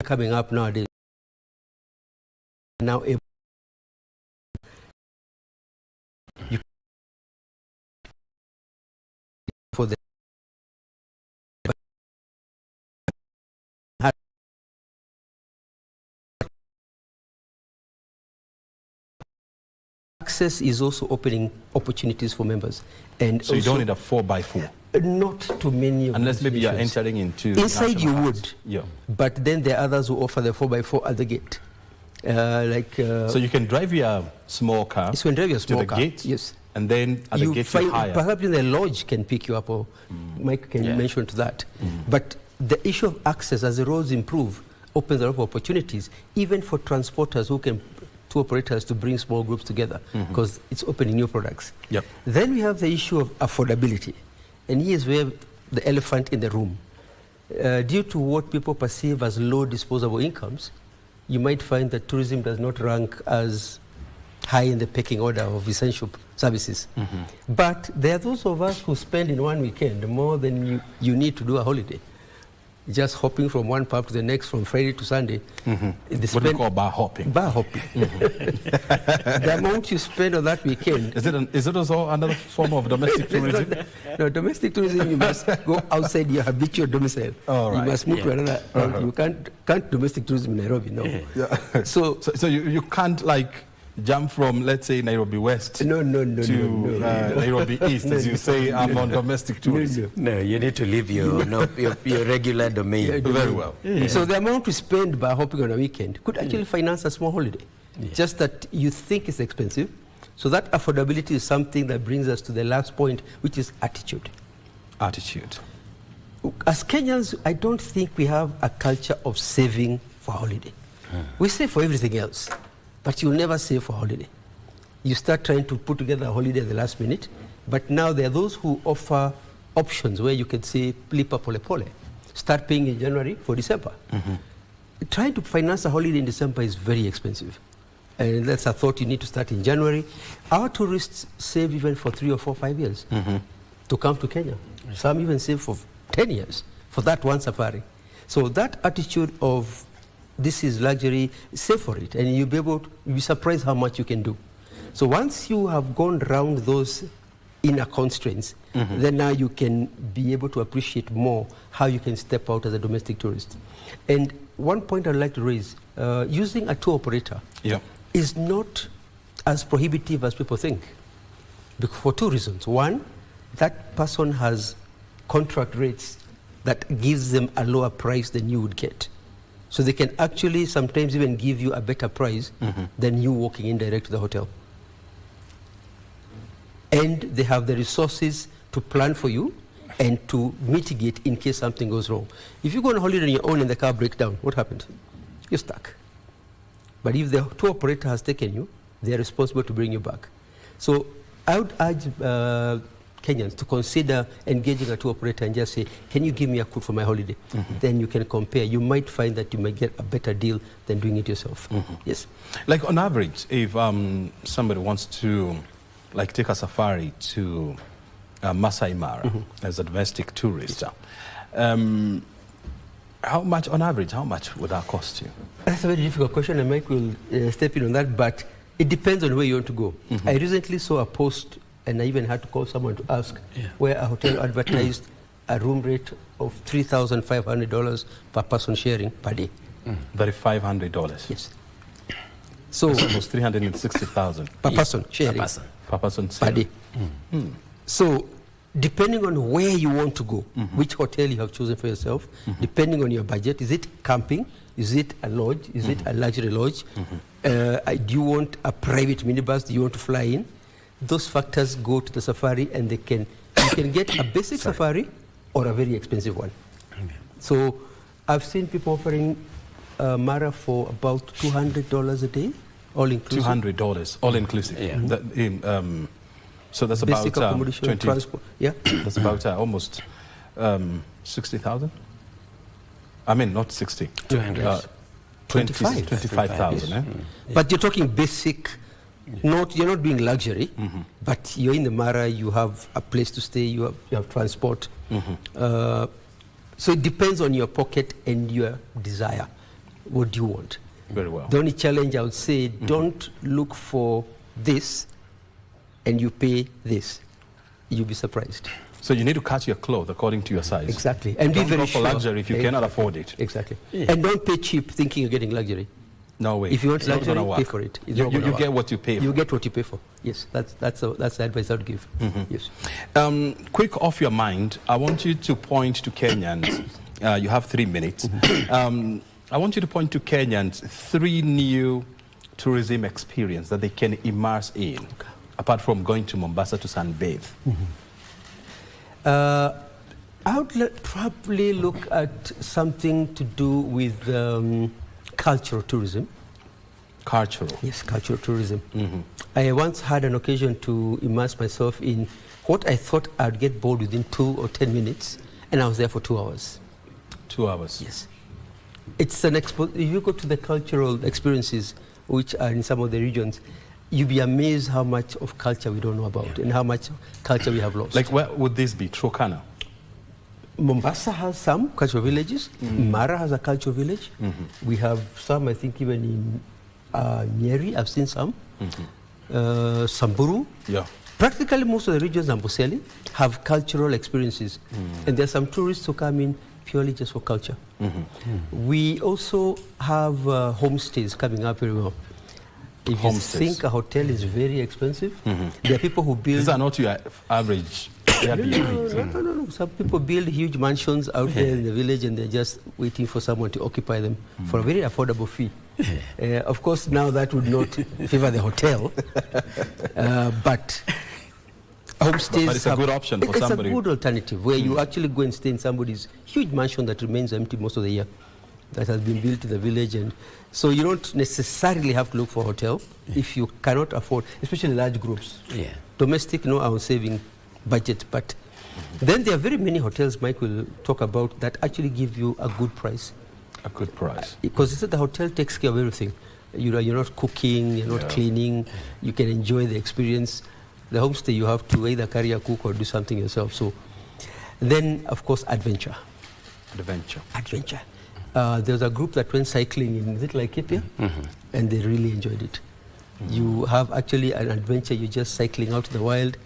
Speaker 3: Coming up nowadays, now for the access is also opening opportunities for members, and
Speaker 1: so you don't need a 4x4.
Speaker 3: Not too many of
Speaker 1: unless maybe you're entering into
Speaker 3: inside you would,
Speaker 1: yeah.
Speaker 3: But then there are others who offer the 4x4 at the gate.
Speaker 1: So you can drive your small car
Speaker 3: you can drive your small
Speaker 1: to the
Speaker 3: car,
Speaker 1: gate,
Speaker 3: yes,
Speaker 1: and then at the gate you hire.
Speaker 3: Perhaps the lodge can pick you up, or Mike can mention to that. But the issue of access, as the roads improve, opens a lot of opportunities, even for transporters who can, to operators to bring small groups together, because it's opening new products.
Speaker 1: Yep.
Speaker 3: Then we have the issue of affordability. And here's where the elephant in the room. Due to what people perceive as low disposable incomes, you might find that tourism does not rank as high in the pecking order of essential services. But there are those of us who spend in one weekend more than you need to do a holiday. Just hopping from one pub to the next, from Friday to Sunday.
Speaker 1: What do you call bar hopping?
Speaker 3: Bar hopping. The amount you spend on that weekend.
Speaker 1: Is it also another form of domestic tourism?
Speaker 3: No, domestic tourism, you must go outside your habitual domicile.
Speaker 1: Right.
Speaker 3: You must move to another country. You can't domestic tourism in Nairobi, no.
Speaker 1: Yeah.
Speaker 3: So
Speaker 1: you can't like jump from, let's say, Nairobi West
Speaker 3: to
Speaker 1: Nairobi East, as you say, I'm on domestic tourism.
Speaker 2: No, you need to leave your regular domain.
Speaker 1: Very well.
Speaker 3: So the amount we spend by hopping on a weekend could actually finance a small holiday. Just that you think it's expensive. So that affordability is something that brings us to the last point, which is attitude.
Speaker 1: Attitude.
Speaker 3: As Kenyans, I don't think we have a culture of saving for holiday. We save for everything else, but you'll never save for holiday. You start trying to put together a holiday at the last minute, but now there are those who offer options where you can say, lipa pole pole. Start paying in January for December. Trying to finance a holiday in December is very expensive. And that's a thought you need to start in January. Our tourists save even for 3 or 4, 5 years to come to Kenya. Some even save for 10 years for that one safari. So that attitude of this is luxury, save for it, and you'll be surprised how much you can do. So once you have gone around those inner constraints, then now you can be able to appreciate more how you can step out as a domestic tourist. And one point I'd like to raise, using a tour operator is not as prohibitive as people think. For two reasons. One, that person has contract rates that gives them a lower price than you would get. So they can actually sometimes even give you a better price than you walking in direct to the hotel. And they have the resources to plan for you and to mitigate in case something goes wrong. If you go on holiday on your own and the car breaks down, what happened? You're stuck. But if the tour operator has taken you, they are responsible to bring you back. So I would urge Kenyans to consider engaging a tour operator and just say, can you give me a quote for my holiday? Then you can compare. You might find that you might get a better deal than doing it yourself. Yes.
Speaker 1: Like on average, if somebody wants to take a safari to Masai Mara as a domestic tourist, how much on average, how much would that cost you?
Speaker 3: That's a very difficult question, and Mike will step in on that, but it depends on where you want to go. I recently saw a post, and I even had to call someone to ask, where a hotel advertised a room rate of $3,500 per person sharing per day.
Speaker 1: That is $500?
Speaker 3: Yes. So
Speaker 1: it's almost 360,000
Speaker 3: per person sharing.
Speaker 1: Per person
Speaker 3: per day. So depending on where you want to go, which hotel you have chosen for yourself, depending on your budget, is it camping? Is it a lodge? Is it a luxury lodge? Do you want a private minibus? Do you want to fly in? Those factors go to the safari, and you can get a basic safari or a very expensive one. So I've seen people offering Mara for about $200 a day, all inclusive.
Speaker 1: $200, all inclusive. Yeah. So that's
Speaker 3: basic
Speaker 1: about
Speaker 3: accommodation,
Speaker 1: 20,
Speaker 3: transport. Yeah.
Speaker 1: That's about almost 60,000. I mean, not 60. 25,000.
Speaker 3: But you're talking basic. You're not doing luxury, but you're in the Mara. You have a place to stay. You have transport. So it depends on your pocket and your desire. What do you want?
Speaker 1: Very well.
Speaker 3: The only challenge I would say: don't look for this, and you pay this. You'll be surprised.
Speaker 1: So you need to cut your clothes according to your size.
Speaker 3: Exactly. And
Speaker 1: don't
Speaker 3: be very
Speaker 1: go for luxury if you cannot afford it.
Speaker 3: Exactly. Yeah. And don't pay cheap thinking you're getting luxury.
Speaker 1: No way.
Speaker 3: If you want luxury, pay for it.
Speaker 1: You get what you pay for.
Speaker 3: You get what you pay for. Yes, that's the advice I would give. Yes.
Speaker 1: Quick off your mind, I want you to point to Kenyans. You have 3 minutes. I want you to point to Kenyans 3 new tourism experience that they can immerse in, apart from going to Mombasa to sunbathe.
Speaker 3: I would probably look at something to do with cultural tourism.
Speaker 1: Cultural?
Speaker 3: Yes, cultural tourism. I once had an occasion to immerse myself in what I thought I'd get bored within 2 or 10 minutes, and I was there for 2 hours.
Speaker 1: 2 hours?
Speaker 3: Yes. It's an if you go to the cultural experiences, which are in some of the regions, you'll be amazed how much of culture we don't know about and how much culture we have lost.
Speaker 1: Like where would this be? Turkana?
Speaker 3: Mombasa has some cultural villages. Mara has a cultural village. We have some, I think, even in Nyeri, I've seen some. Samburu.
Speaker 1: Yeah.
Speaker 3: Practically most of the regions, Amboseli, have cultural experiences. And there are some tourists who come in purely just for culture. We also have homestays coming up very well. If you think a hotel is very expensive, there are people who build...
Speaker 1: These are not your average Airbnbs.
Speaker 3: No. Some people build huge mansions out there in the village, and they're just waiting for someone to occupy them for a very affordable fee. Of course, now that would not favor the hotel, but homestays
Speaker 1: but it's a good option for somebody.
Speaker 3: It's a good alternative where you actually go and stay in somebody's huge mansion that remains empty most of the year, that has been built in the village. And so you don't necessarily have to look for a hotel if you cannot afford, especially large groups. Domestic, no, our saving budget. But then there are very many hotels Mike will talk about that actually give you a good price.
Speaker 1: A good price.
Speaker 3: Because the hotel takes care of everything. You're not cooking, you're not cleaning, you can enjoy the experience. The homestay, you have to either carry a cook or do something yourself. So then, of course, adventure. Adventure. There was a group that went cycling in, is it Laikipia? And they really enjoyed it. You have actually an adventure, you're just cycling out in the wild.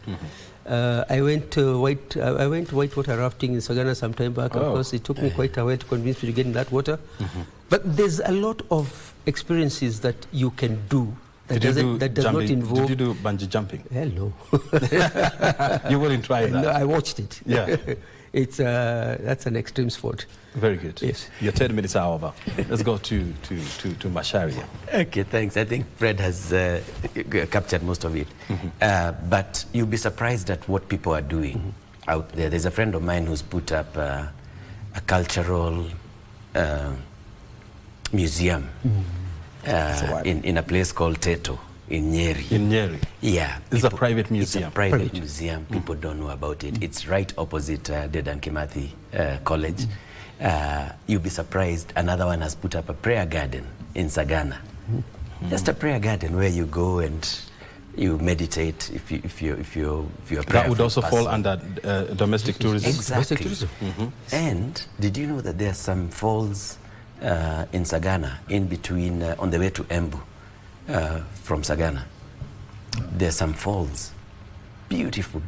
Speaker 3: I went whitewater rafting in Sagana some time back. Of course, it took me quite a while to convince me to get in that water. But there's a lot of experiences that you can do that
Speaker 1: Did
Speaker 3: does not involve...
Speaker 1: Did you do bungee jumping?
Speaker 3: Hell no.
Speaker 1: You wouldn't try that?
Speaker 3: No, I watched it.
Speaker 1: Yeah.
Speaker 3: That's an extreme sport.
Speaker 1: Very good.
Speaker 3: Yes.
Speaker 1: Your 10 minutes are over. Let's go to Macharia.
Speaker 2: Okay, thanks. I think Fred has captured most of it. But you'll be surprised at what people are doing out there. There's a friend of mine who's put up a cultural museum in a place called Teto in Nyeri.
Speaker 1: In Nyeri?
Speaker 2: Yeah.
Speaker 1: It's a private museum.
Speaker 2: It's a private museum. People don't know about it. It's right opposite Dedan Kimathi College. You'll be surprised. Another one has put up a prayer garden in Sagana. Just a prayer garden where you go and you meditate if you're a
Speaker 1: That would also
Speaker 2: person.
Speaker 1: fall under domestic tourism.
Speaker 2: Exactly.
Speaker 3: Domestic tourism.
Speaker 2: And did you know that there are some falls in Sagana in between on the way to Embu from Sagana? There are some falls, beautiful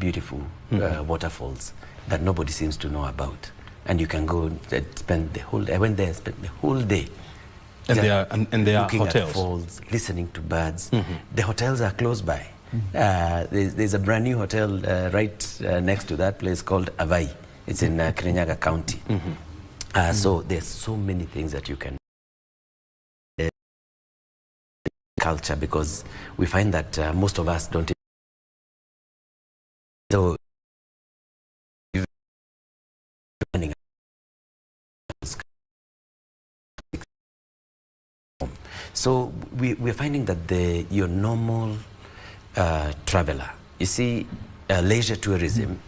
Speaker 2: waterfalls that nobody seems to know about. And you can go and spend the whole day. I went there and spent the whole day.
Speaker 1: And they are
Speaker 2: looking
Speaker 1: hotels.
Speaker 2: at falls, listening to birds. The hotels are close by. There's a brand new hotel right next to that place called Avai. It's in Kirinyaga County. So there's so many things that you can culture, because we find that most of us don't. So we're finding that your normal traveler, you see, leisure tourism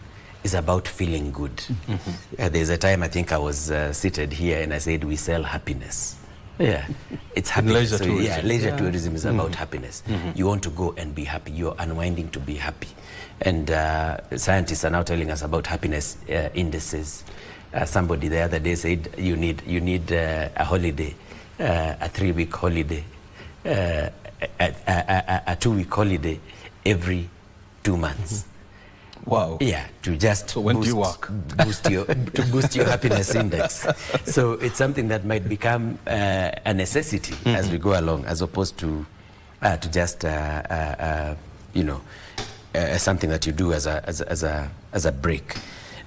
Speaker 2: is about feeling good. There's a time I think I was seated here and I said we sell happiness. Yeah, it's happiness.
Speaker 1: Leisure tourism.
Speaker 2: Yeah, leisure tourism is about happiness. You want to go and be happy. You're unwinding to be happy. And scientists are now telling us about happiness indices. Somebody the other day said you need a holiday, a 3-week holiday, a 2-week holiday every 2 months.
Speaker 1: Wow.
Speaker 2: Yeah, to just
Speaker 1: so when do you work?
Speaker 2: boost your happiness index. So it's something that might become a necessity as we go along, as opposed to just something that you do as a break.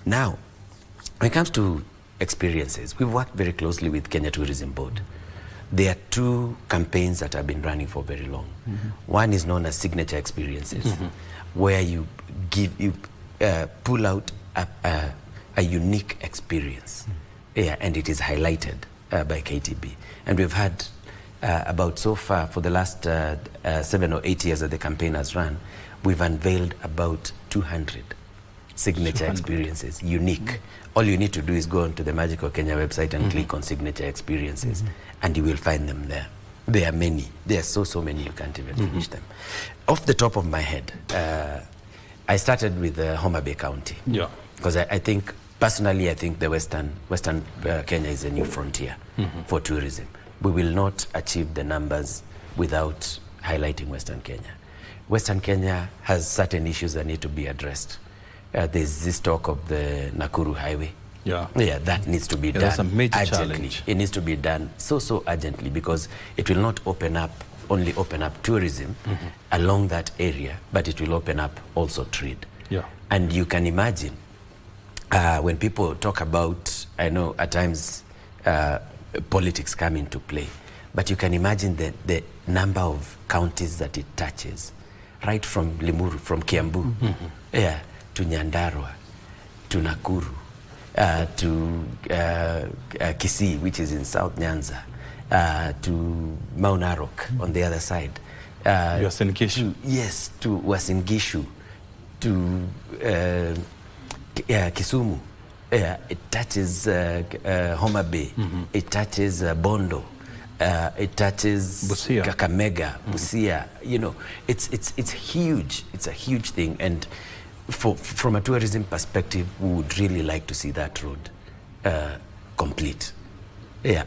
Speaker 2: Now, when it comes to experiences, we've worked very closely with Kenya Tourism Board. There are 2 campaigns that have been running for very long. One is known as Signature Experiences, where you pull out a unique experience, and it is highlighted by KTB. And we've had about, so far, for the last 7 or 8 years that the campaign has run, we've unveiled about 200 signature experiences, unique. All you need to do is go onto the Magical Kenya website and click on Signature Experiences, and you will find them there. There are many. There are so many you can't even finish them. Off the top of my head, I started with Homa Bay County. Yeah. Because I think, personally, I think the Western Kenya is a new frontier for tourism. We will not achieve the numbers without highlighting Western Kenya. Western Kenya has certain issues that need to be addressed. There's this talk of the Nakuru Highway. Yeah, that needs to be done. That's a major challenge. It needs to be done so urgently, because it will not only open up tourism along that area, but it will open up also trade. Yeah. And you can imagine when people talk about, I know at times politics come into play, but you can imagine the number of counties that it touches, right from Limuru, from Kiambu, to Nyandarua, to Nakuru, to Kisii, which is in South Nyanza, to Mount Narok on the other side.
Speaker 1: Uasin Gishu.
Speaker 2: Yes, to Uasin Gishu, to Kisumu. It touches Homa Bay. It touches Bondo. It touches
Speaker 1: Busia.
Speaker 2: Kakamega, Busia. You know, it's huge. It's a huge thing, and from a tourism perspective, we would really like to see that road complete.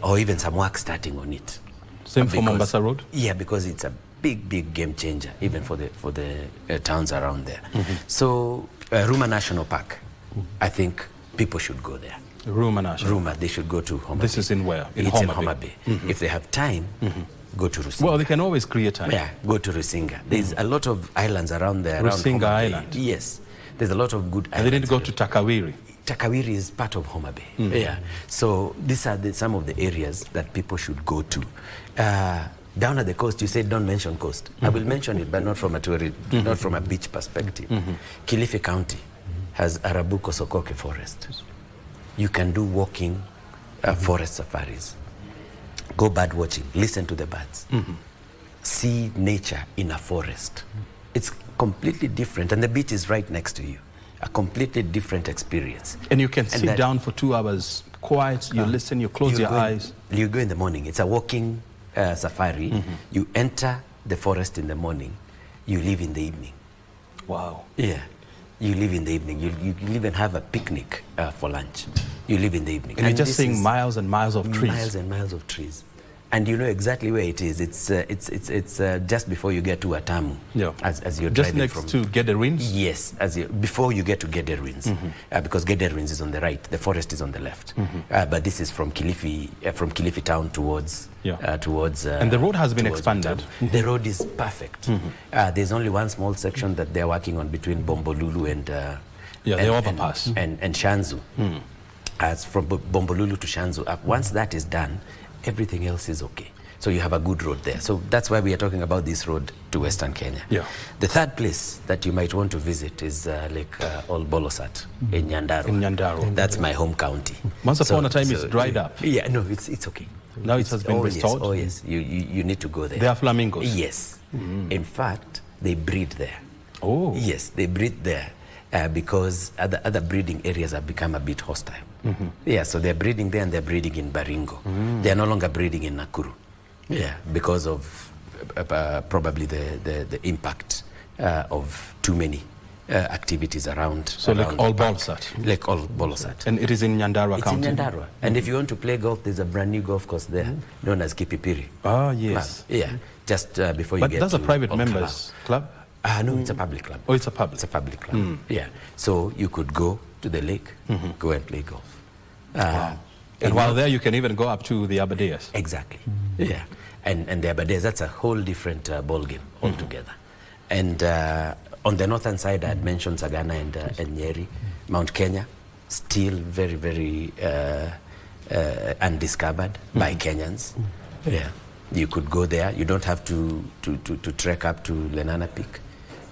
Speaker 2: Or even some work starting on it.
Speaker 1: Same for Mombasa Road?
Speaker 2: Yeah, because it's a big game changer, even for the towns around there. So Ruma National Park, I think people should go there.
Speaker 1: Ruma National?
Speaker 2: Ruma, they should go to Homa Bay.
Speaker 1: This is in where?
Speaker 2: It's in Homa Bay. If they have time, go to Rusinga.
Speaker 1: Well, they can always create time.
Speaker 2: Yeah, go to Rusinga. There's a lot of islands around there.
Speaker 1: Rusinga
Speaker 2: around
Speaker 1: Island.
Speaker 2: Yes, there's a lot of good
Speaker 1: And
Speaker 2: islands.
Speaker 1: they didn't go to Takawiri.
Speaker 2: Takawiri is part of Homa Bay. Yeah. So these are some of the areas that people should go to. Down at the coast, you said don't mention coast. I will mention it, but not from a beach perspective. Kilifi County has Arabuko Sokoke Forest. You can do walking forest safaris. Go bird watching, listen to the birds. See nature in a forest. It's completely different, and the beach is right next to you. A completely different experience.
Speaker 1: And you can sit down for 2 hours, quiet, you listen, you close your eyes.
Speaker 2: You go in the morning. It's a walking safari. You enter the forest in the morning, you leave in the evening.
Speaker 1: Wow.
Speaker 2: Yeah. You leave in the evening. You even have a picnic for lunch. You leave in the evening.
Speaker 1: And you're just seeing miles and miles of trees.
Speaker 2: Miles and miles of trees. And you know exactly where it is. It's just before you get to Atamu.
Speaker 1: Yeah.
Speaker 2: As you're
Speaker 1: just
Speaker 2: driving
Speaker 1: next
Speaker 2: from,
Speaker 1: to Gederins?
Speaker 2: Yes, before you get to Gederins. Because Gederins is on the right, the forest is on the left. But this is from Kilifi town towards...
Speaker 1: and the road has been expanded.
Speaker 2: The road is perfect. There's only one small section that they're working on between Bombolulu and...
Speaker 1: the overpass.
Speaker 2: And Shanzu. As from Bombolulu to Shanzu. Once that is done, everything else is okay. So you have a good road there. So that's why we are talking about this road to Western Kenya.
Speaker 1: Yeah.
Speaker 2: The third place that you might want to visit is Lake Old Bolosat in Nyandarua.
Speaker 1: In Nyandarua.
Speaker 2: That's my home county.
Speaker 1: Once upon a time it's dried up.
Speaker 2: Yeah, no, it's okay.
Speaker 1: Now it has been restored?
Speaker 2: Yes, you need to go there.
Speaker 1: There are flamingos?
Speaker 2: Yes. In fact, they breed there.
Speaker 1: Oh.
Speaker 2: Yes, they breed there because other breeding areas have become a bit hostile. Yeah, so they're breeding there and they're breeding in Baringo. They're no longer breeding in Nakuru. Yeah, because of probably the impact of too many activities around.
Speaker 1: So Lake Old Bolosat.
Speaker 2: Lake Old Bolosat.
Speaker 1: And it is in Nyandarua County?
Speaker 2: It's in Nyandarua. And if you want to play golf, there's a brand new golf course there known as Kipipiri.
Speaker 1: Ah, yes.
Speaker 2: Yeah, just before you
Speaker 1: but
Speaker 2: get to...
Speaker 1: But that's a private members club?
Speaker 2: No, it's a public club.
Speaker 1: Oh, it's a public?
Speaker 2: It's a public club, yeah. So you could go to the lake, go and play golf.
Speaker 1: Wow. And while there, you can even go up to the Aberdares.
Speaker 2: Exactly, yeah. And the Aberdares, that's a whole different ball game altogether. And on the northern side, I had mentioned Sagana and Nyeri. Mount Kenya, still very, very undiscovered by Kenyans. Yeah, you could go there. You don't have to trek up to Lenana Peak.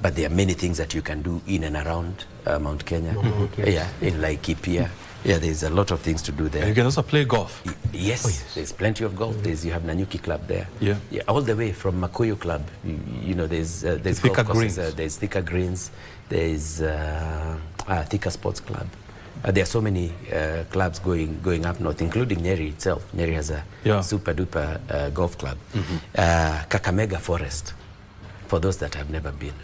Speaker 2: But there are many things that you can do in and around Mount Kenya. Yeah, in Laikipia. Yeah, there's a lot of things to do there.
Speaker 1: And you can also play golf.
Speaker 2: Yes, there's plenty of golf. You have Nanyuki Club there.
Speaker 1: Yeah.
Speaker 2: All the way from Makuyu Club. You know, there's
Speaker 1: Thika Greens.
Speaker 2: There's Thika Greens. There's Thika Sports Club. There are so many clubs going up north, including Nyeri itself. Nyeri has a super duper golf club. Kakamega Forest, for those that have never been.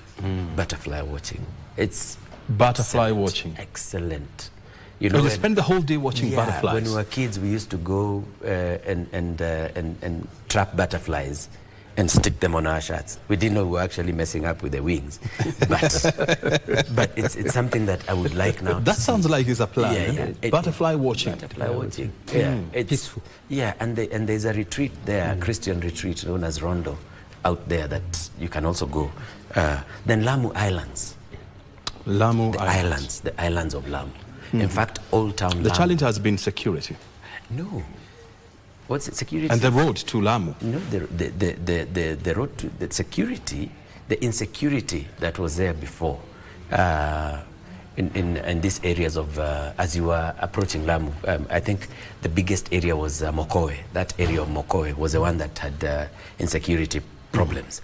Speaker 2: Butterfly watching. It's
Speaker 1: butterfly watching.
Speaker 2: Excellent.
Speaker 1: You know, you spend the whole day watching butterflies.
Speaker 2: When we were kids, we used to go and trap butterflies and stick them on our shirts. We didn't know we were actually messing up with the wings. But it's something that I would like now.
Speaker 1: That sounds like it's a plan. Yeah. Butterfly watching.
Speaker 2: Butterfly watching. Yeah. It's peaceful. Yeah, and there's a retreat there, a Christian retreat known as Rondo, out there that you can also go. Then Lamu Islands.
Speaker 1: Lamu
Speaker 2: Islands. The islands of Lamu. In fact, Old Town Lamu.
Speaker 1: The challenge has been security.
Speaker 2: No. What's it, security?
Speaker 1: And the road to Lamu.
Speaker 2: No, the road to the security, the insecurity that was there before in these areas of, as you were approaching Lamu, I think the biggest area was Mokowe. That area of Mokowe was the one that had insecurity problems.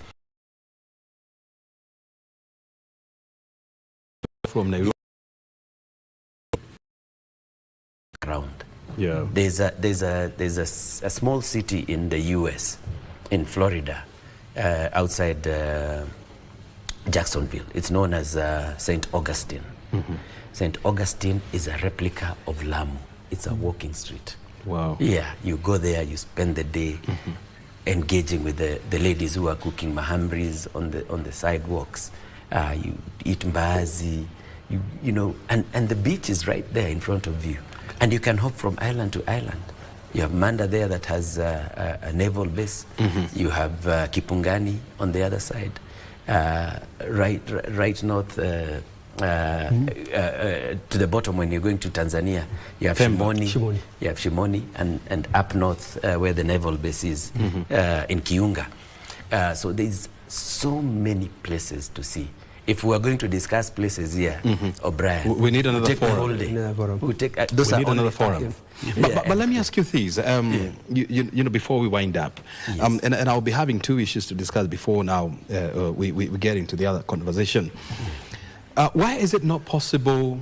Speaker 1: From Nairobi.
Speaker 2: Around.
Speaker 1: Yeah.
Speaker 2: There's a small city in the U.S., in Florida, outside Jacksonville. It's known as St. Augustine. St. Augustine is a replica of Lamu. It's a walking street.
Speaker 1: Wow.
Speaker 2: Yeah, you go there, you spend the day engaging with the ladies who are cooking mahambris on the sidewalks. You eat mbaazi, you know, and the beach is right there in front of you. And you can hop from island to island. You have Manda there that has a naval base. You have Kipungani on the other side. Right north to the bottom when you're going to Tanzania, you have Shimoni. You have Shimoni, and up north where the naval base is in Kiunga. So there's so many places to see. If we are going to discuss places here, O'Brien,
Speaker 1: we need another forum.
Speaker 2: We'll take
Speaker 1: Those are another forum. But let me ask you this, you know, before we wind up, and I'll be having two issues to discuss before now we get into the other conversation. Why is it not possible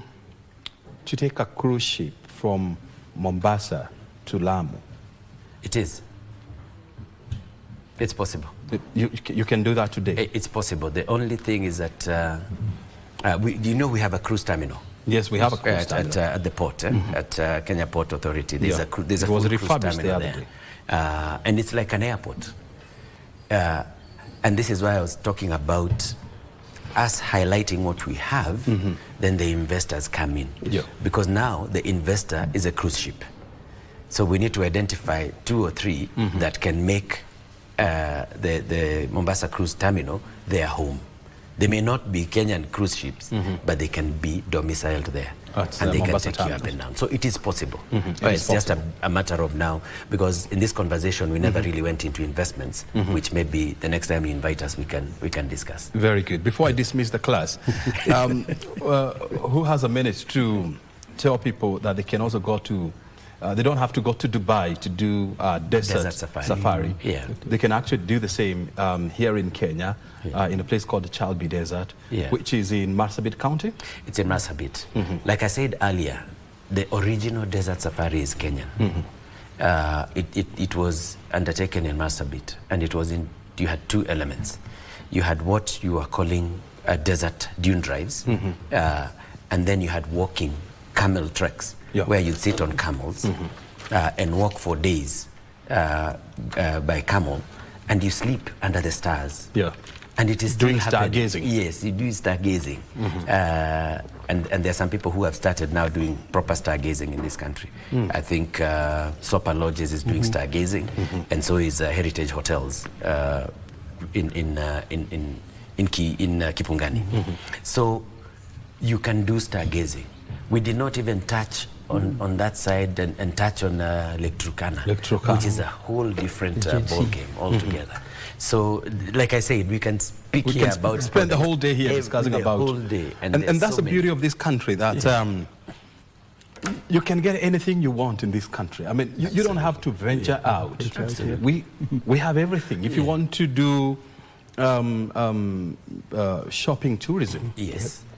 Speaker 1: to take a cruise ship from Mombasa to Lamu?
Speaker 2: It is. It's possible.
Speaker 1: You can do that today?
Speaker 2: It's possible. The only thing is that, you know, we have a cruise terminal.
Speaker 1: Yes, we have a cruise terminal.
Speaker 2: At the port, at Kenya Port Authority. There's a
Speaker 1: full cruise terminal there.
Speaker 2: And it's like an airport. And this is why I was talking about us highlighting what we have, then the investors come in. Because now the investor is a cruise ship. So we need to identify 2 or 3 that can make the Mombasa Cruise Terminal their home. They may not be Kenyan cruise ships, but they can be domiciled there. And they can take you up and down. So it is possible. It's just a matter of now, because in this conversation we never really went into investments, which maybe the next time you invite us we can discuss.
Speaker 1: Very good. Before I dismiss the class, who has a minute to tell people that they can also go to they don't have to go to Dubai to do desert safari. They can actually do the same here in Kenya, in a place called the Chalbi Desert, which is in Marsabit County.
Speaker 2: It's in Marsabit. Like I said earlier, the original desert safari is Kenyan. It was undertaken in Marsabit, and it was you had 2 elements. You had what you are calling desert dune drives, and then you had walking camel treks, where you sit on camels and walk for days by camel, and you sleep under the stars. And it is
Speaker 1: doing stargazing.
Speaker 2: Yes, you do stargazing. And there are some people who have started now doing proper stargazing in this country. I think Sopa Lodges is doing stargazing, and so is Heritage Hotels in Kipungani. So you can do stargazing. We did not even touch on that side and touch on Lake Turkana, which is a whole different ball game altogether. So, like I said, we can speak here about...
Speaker 1: spend the whole day here discussing about...
Speaker 2: The whole day.
Speaker 1: And that's the beauty of this country, that you can get anything you want in this country. I mean, you don't have to venture out. We have everything. If you want to do shopping tourism,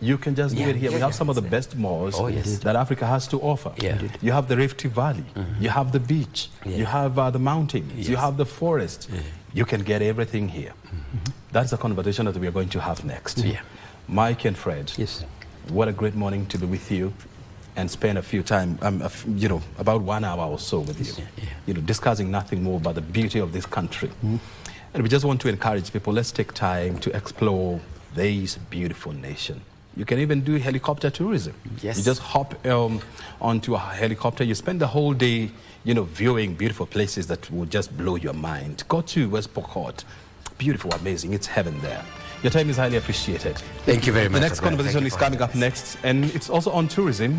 Speaker 1: you can just do it here. We have some of the best malls that Africa has to offer. You have the Rift Valley, you have the beach, you have the mountains, you have the forest. You can get everything here. That's the conversation that we are going to have next. Mike and Fred, what a great morning to be with you and spend a few time, you know, about 1 hour or so with you, you know, discussing nothing more but the beauty of this country. And we just want to encourage people, let's take time to explore this beautiful nation. You can even do helicopter tourism. You just hop onto a helicopter, you spend the whole day, you know, viewing beautiful places that will just blow your mind. Go to West Pokot. Beautiful, amazing, it's heaven there. Your time is highly appreciated.
Speaker 2: Thank you very much.
Speaker 1: The next conversation is coming up next, and it's also on tourism.